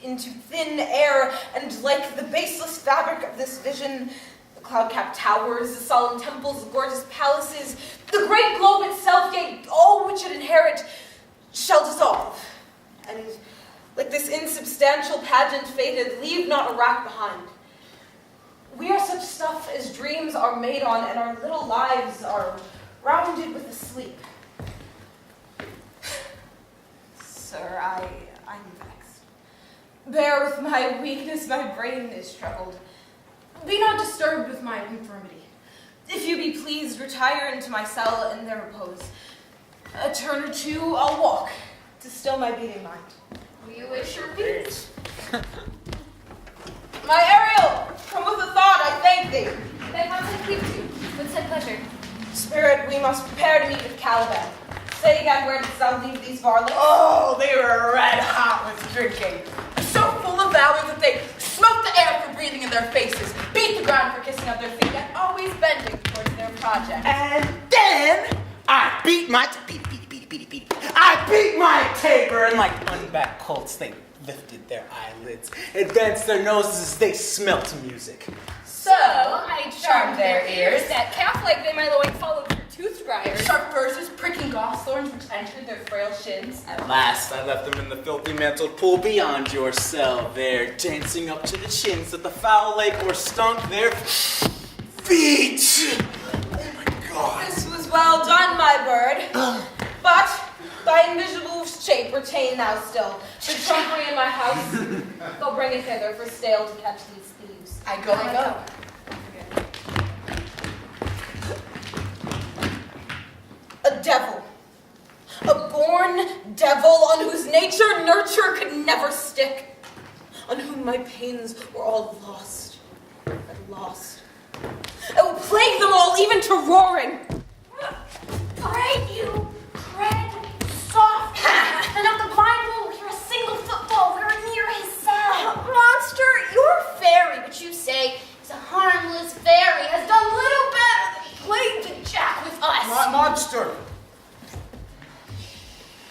into thin air, and like the baseless fabric of this vision, the cloud-capped towers, the solemn temples, the gorgeous palaces, the great globe itself, yea, all which it inherit, shall dissolve, and like this insubstantial pageant fated, leave not a rack behind. We are such stuff as dreams are made on, and our little lives are rounded with a sleep. Sir, I'm vexed. Bear with my weakness, my brain is troubled. Be not disturbed with my infirmity. If you be pleased, retire into my cell and there repose. A turn or two, I'll walk, to still my beating mind. We wish your peace. My Ariel, come with a thought, I thank thee. Then how can I keep you? With said pleasure. Spirit, we must prepare to meet with Caliban. Say again, where didst thou leave these varlets? Oh, they were red hot with drinking. So full of valor that they smoked the air for breathing in their faces, beat the ground for kissing of their feet, and always bending towards their project. And then I beat my I beat my tabor, and like unbacked colts, they lifted their eyelids, advanced their noses as they smelt music. So I charmed their ears, that calf like they my loin followed for tooth briars. Sharp verses pricking goss thorns which entered their frail shins. At last, I left them in the filthy mantled pool beyond your cell, there dancing up to the chins that the foul lake or stunk their feet. my invisible shape retain thou still. The trumpery in my house, go bring it hither for stale to catch these thieves. I go. A devil. A born devil on whose nature nurture could never stick. On whom my pains were all lost. And lost. I will plague them all, even to roaring. Pray you, tread soft, and not the blind will hear a single footfall. We're near his cell. Monster, your fairy, which you say is a harmless fairy, has done little better than plague the jack with us. Monster!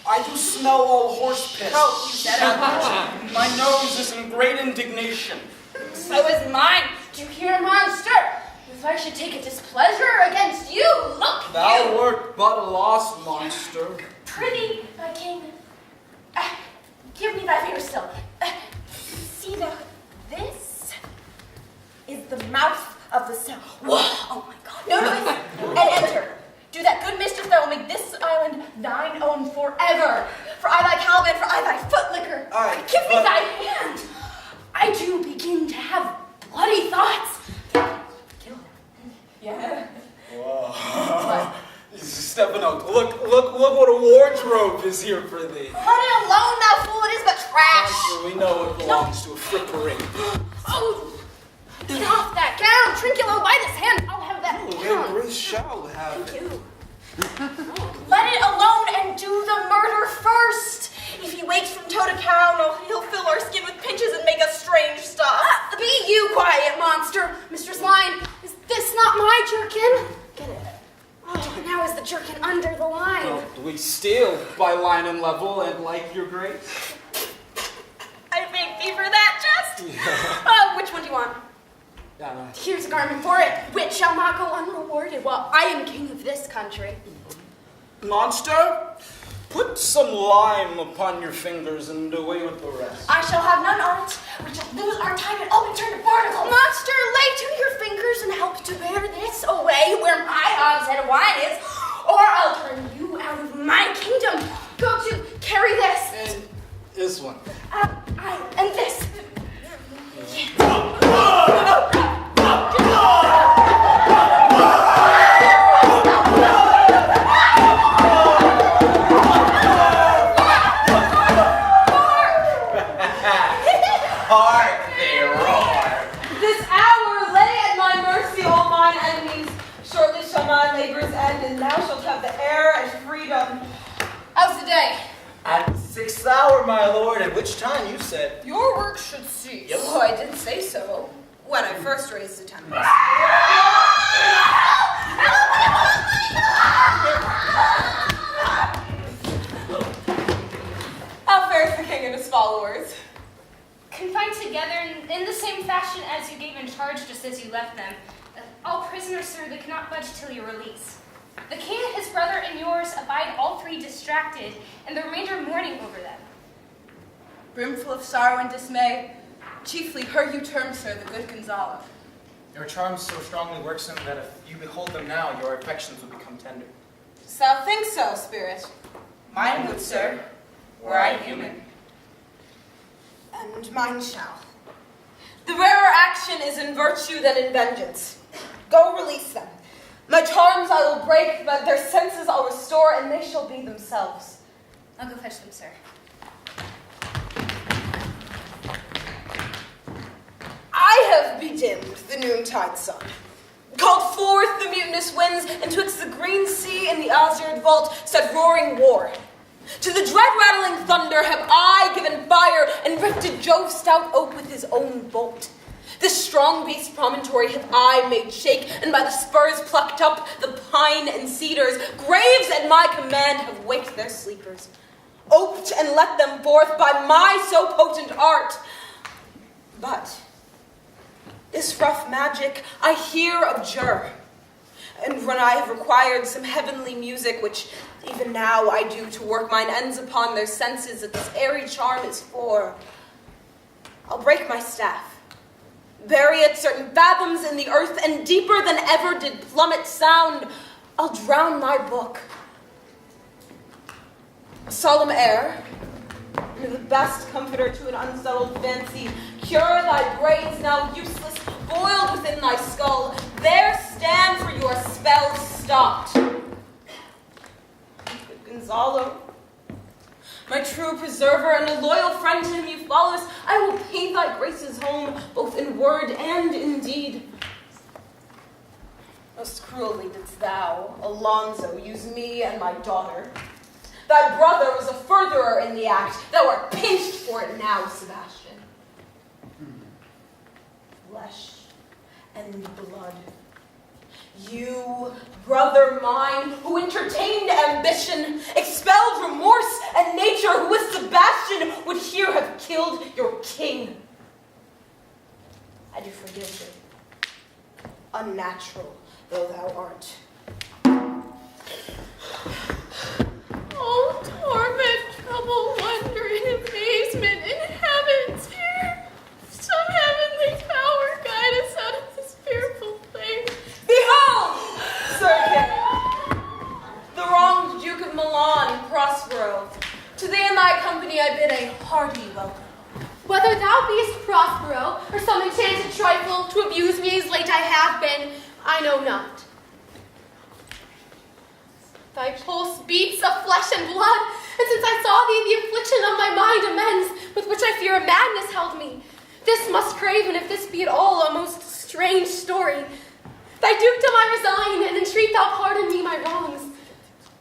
I do smell all horse piss. Oh, you said it. My nose is in great indignation. So is mine. Do you hear, monster? If I should take a displeasure against you, look Thou you. wert but a lost monster. Prithee, my king, Give me thy finger still. See thou, this is the mouth of the cell. Whoa, oh my God. No, and enter. Do that good mischief that will make this island thine own forever. For I thy Caliban, for I thy footlicker. Aye, Give me but- thy hand. I do begin to have bloody thoughts. Kill him. Yeah. Whoa. Stefano, look what a wardrobe is here for thee. Let it alone, thou fool, it is but trash. Monster, we know it belongs to a frippery. Oh, get off that gown. Trinculo, by this hand, I'll have that gown. Grace shall have Thank it. you. Let it alone and do the murder first. If he wakes from toe to cow, he'll fill our skin with pinches and make us strange stuff. Be you quiet, monster. Mistress Line, is this not my jerkin? Get it. Oh, now is the jerkin under the line. Well, we steal by line and level and like your grace. I thank thee for that, jest. Which one do you want? Here's a garment for it, which shall not go unrewarded while I am king of this country. Monster, put some lime upon your fingers and away with the rest. I shall have none on't. We shall lose our time and all be turned to barnacles. Monster, lay to your fingers and help to bear this away where my hogshead of wine is, or I'll turn you out of my kingdom. Go to carry this. And this one. And this. Hark, they roar. This hour lay at my mercy all mine enemies. Shortly shall my labors end, and thou shalt have the air and freedom. How's the day? At the 6th hour, my lord, at which time you said. Your work should cease. Yep. Oh, I did say so when I first raised the Tempest. How fares the king and his followers? confined together in the same fashion as you gave in charge just as you left them. All prisoners, sir, they cannot budge till your release. The king, his brother, and yours abide all three distracted, and the remainder mourning over them. Brimful of sorrow and dismay, chiefly her you term, sir, the good Gonzalo. Your charms so strongly works in that if you behold them now, your affections will become tender. Dost thou think so, spirit? Mine would, sir, were I human. And mine shall. The rarer action is in virtue than in vengeance. Go release them. My charms I will break, but their senses I'll restore, and they shall be themselves. I'll go fetch them, sir. I have bedimmed the noontide sun, called forth the mutinous winds, and twixt the green sea and the azured vault set roaring war. To the dread rattling thunder have I given fire, and rifted Jove's stout oak with his own bolt. This strong beast promontory have I made shake, and by the spurs plucked up the pine and cedars. Graves at my command have waked their sleepers, oped and let them forth by my so potent art. But this rough magic I hear abjure, and when I have required some heavenly music, which even now I do to work mine ends upon their senses that this airy charm is for, I'll break my staff, bury it certain fathoms in the earth, and deeper than ever did plummet sound, I'll drown my book. solemn air, and the best comforter to an unsettled fancy, cure thy brains now useless, boiled within thy skull. There stand for your spell stopped. Good Gonzalo, my true preserver and a loyal friend to him you follows, I will paint thy graces home, both in word and in deed. Most cruelly didst thou, Alonso, use me and my daughter. Thy brother was a furtherer in the act. Thou art pinched for it now, Sebastian. Flesh and blood. You, brother mine, who entertained ambition, expelled remorse and nature, who with Sebastian would here have killed your king. I do forgive thee, unnatural though thou art. Oh, torment, trouble, wonder, and amazement in heavens here. Some heavenly power guide us out of this fearful place. Behold, Sir King, the wronged Duke of Milan, Prospero. To thee and thy company I bid a hearty welcome. Whether thou beest Prospero, or some enchanted trifle to abuse me as late I have been, I know not. Thy pulse beats of flesh and blood, and since I saw thee, the affliction of my mind amends, with which I fear a madness held me. This must crave, and if this be at all a most strange story, thy dukedom I resign, and entreat thou pardon me my wrongs.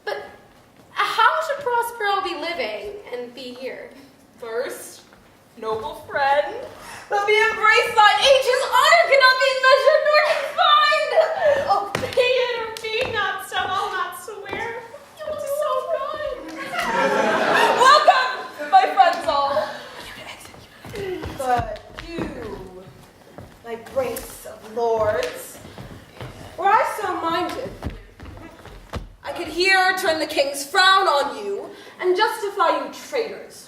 But how should Prospero be living and be here? First, noble friend, let me embrace thine age's honor cannot be measured nor defined. Oh, be it or be not so, I'll not swear. You look so good. Welcome, my friends all. But you, my brace of lords, were I so minded, I could here turn the king's frown on you and justify you traitors.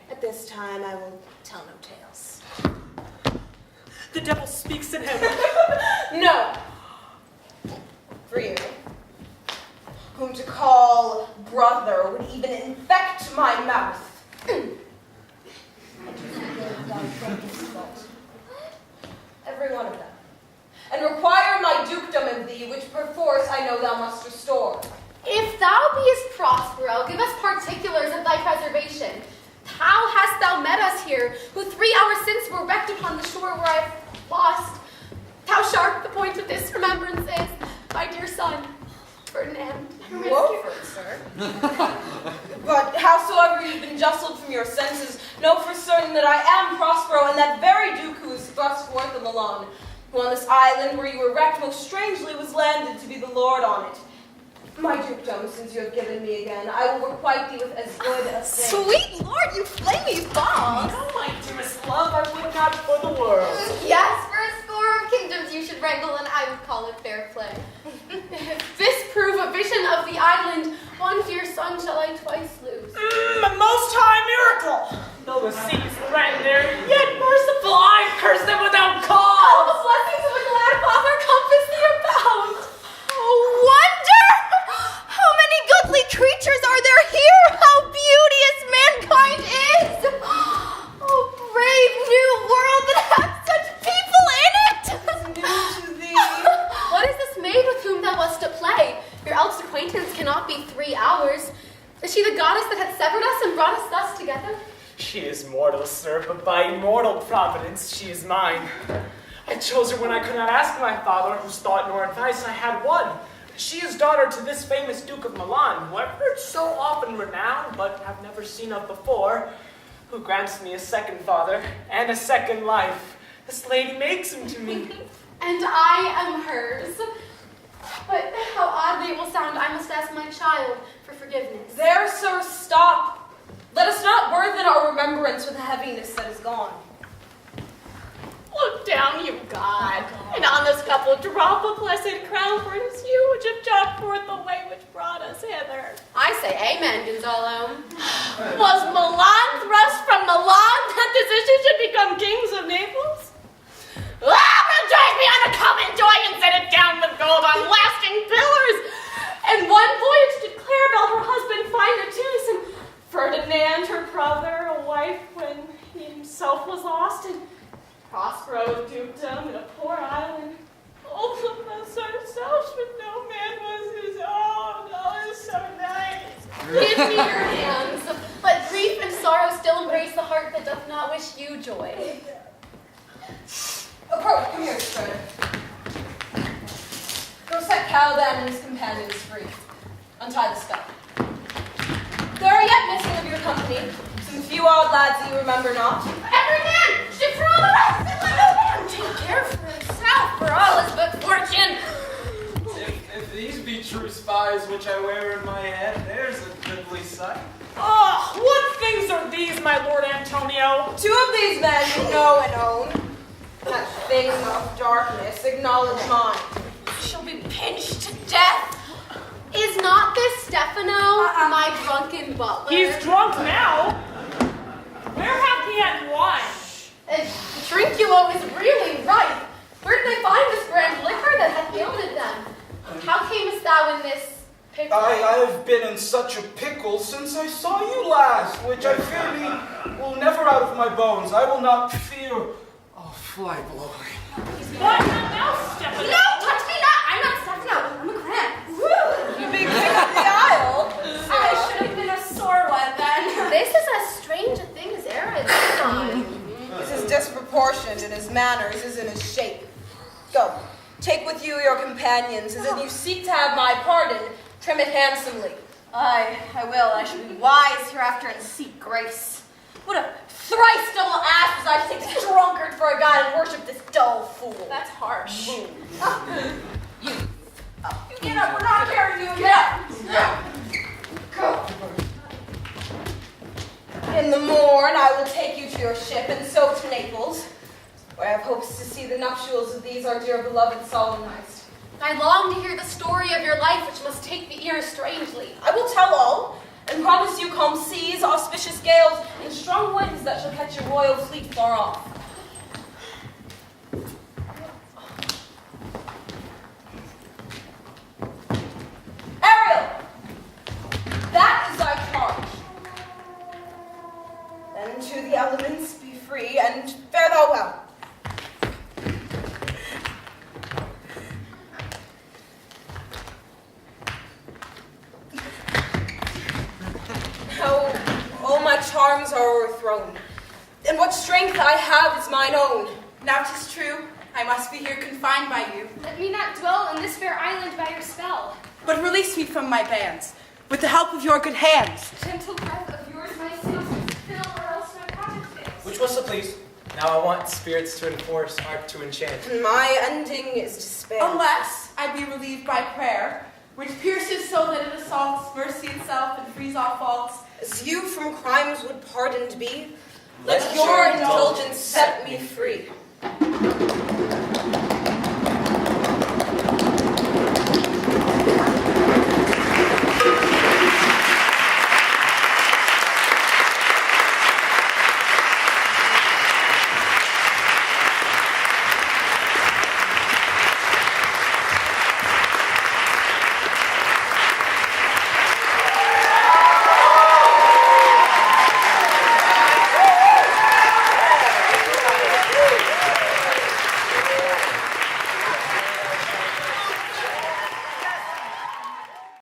At this time, I will tell no tales. The devil speaks in heaven. No. For you, whom to call brother would even infect my mouth. I do forgive thy greatest fault. Every one of them. And require my dukedom of thee, which perforce I know thou must restore. If thou beest Prospero, give us particulars of thy preservation. How hast thou met us here, who 3 hours since were wrecked upon the shore where I've lost? How sharp the point of this remembrance is, my dear son, Ferdinand. Woeford, sir. But howsoever you've been justled from your senses, know for certain that I am Prospero, and that very duke who is thrust forth in Milan, who on this island where you were wrecked most strangely was landed to be the lord on it. My dukedom, since you have given me again, I will requite thee with as good a thing. Sweet Lord, you flamey balls! Oh, my dearest love, I would not for the world. Yes, for a score of kingdoms you should wrangle, and I would call it fair play. If this prove a vision of the island, one dear son shall I twice lose. A most high miracle. Though the seas threaten there, yet merciful, I curse them without All cause. the blessings of a glad father compass thee about. Oh, wonder! How many goodly creatures are there here? How beauteous mankind is! Oh, brave new world that has such people in it! New to thee. What is this maid with whom thou wast at play? Your eldest acquaintance cannot be 3 hours. Is she the goddess that had severed us and brought us thus together? She is mortal, sir, but by immortal providence she is mine. I chose her when I could not ask my father, whose thought nor advice I had one. She is daughter to this famous Duke of Milan, who I've heard so often renowned, but have never seen of before, who grants me a second father and a second life. This lady makes him to me. And I am hers. But how oddly it will sound, I must ask my child for forgiveness. There, sir, stop. Let us not burthen our remembrance with a heaviness that is gone. Look down, you God, and on this couple drop a blessed crown, for it is you which have trod forth the way which brought us hither. I say amen, Gonzalo. Was Milan thrust from Milan that this issue should become kings of Naples? Rejoice beyond a common joy and set it down with gold on lasting pillars. And one voyage did Claribel her husband find a tune, and set Caliban and his companions free. Untie the skull. There are yet missing of your company some few odd lads that you remember not. Every man should for all the rest, and let no man take care for himself, for all his good fortune. If these be true spies which I wear in my head, there's a goodly sight. Oh, what things are these, my Lord Antonio? 2 of these men you know and own. That thing of darkness, acknowledge mine. Shall be pinched to death. Is not this Stefano, my drunken butler? He's drunk now. Where hath he had wine? And Trinculo is really right. Where did they find this grand liquor that hath yielded them? How camest thou in this pickle? I have been in such a pickle since I saw you last, which I fear me will never out of my bones. I will not fear fly blowing. What now, Stefano? No, touch me not. I'm not Stefano. I'm a cramp. You big king of the isle. I should have been a sore one then. This is as strange a thing as e'er I saw. This is disproportioned in his manners as in his shape. Go, take with you your companions, as if you seek to have my pardon, trim it handsomely. I will. I shall be wise hereafter and seek grace. What a thrice double ass was I to take this drunkard for a god and worship this dull fool. That's harsh. You get up. We're not carrying you. Get up. Go. In the morn, I will take you to your ship and so to Naples, where I have hopes to see the nuptials of these our dear beloved solemnized. I long to hear the story of your life, which must take the ear strangely. I will tell all, and promise you calm seas, auspicious gales, and strong winds that shall catch your royal fleet far off. Ariel! That is thy charge. Then to the elements be free, and fare thou well. All my charms are o'erthrown, and what strength I have is mine own. Now 'tis true, I must be here confined by you. Let me not dwell in this fair island by your spell. But release me from my bands, with the help of your good hands. Gentle breath of yours my sails must fill, or else my project fails. Which was to please. Now I want spirits to enforce, art to enchant. My ending is despair. Unless I be relieved by prayer, which pierces so that it assaults mercy itself and frees all faults. As you from crimes would pardoned be, Let let your indulgence set me free.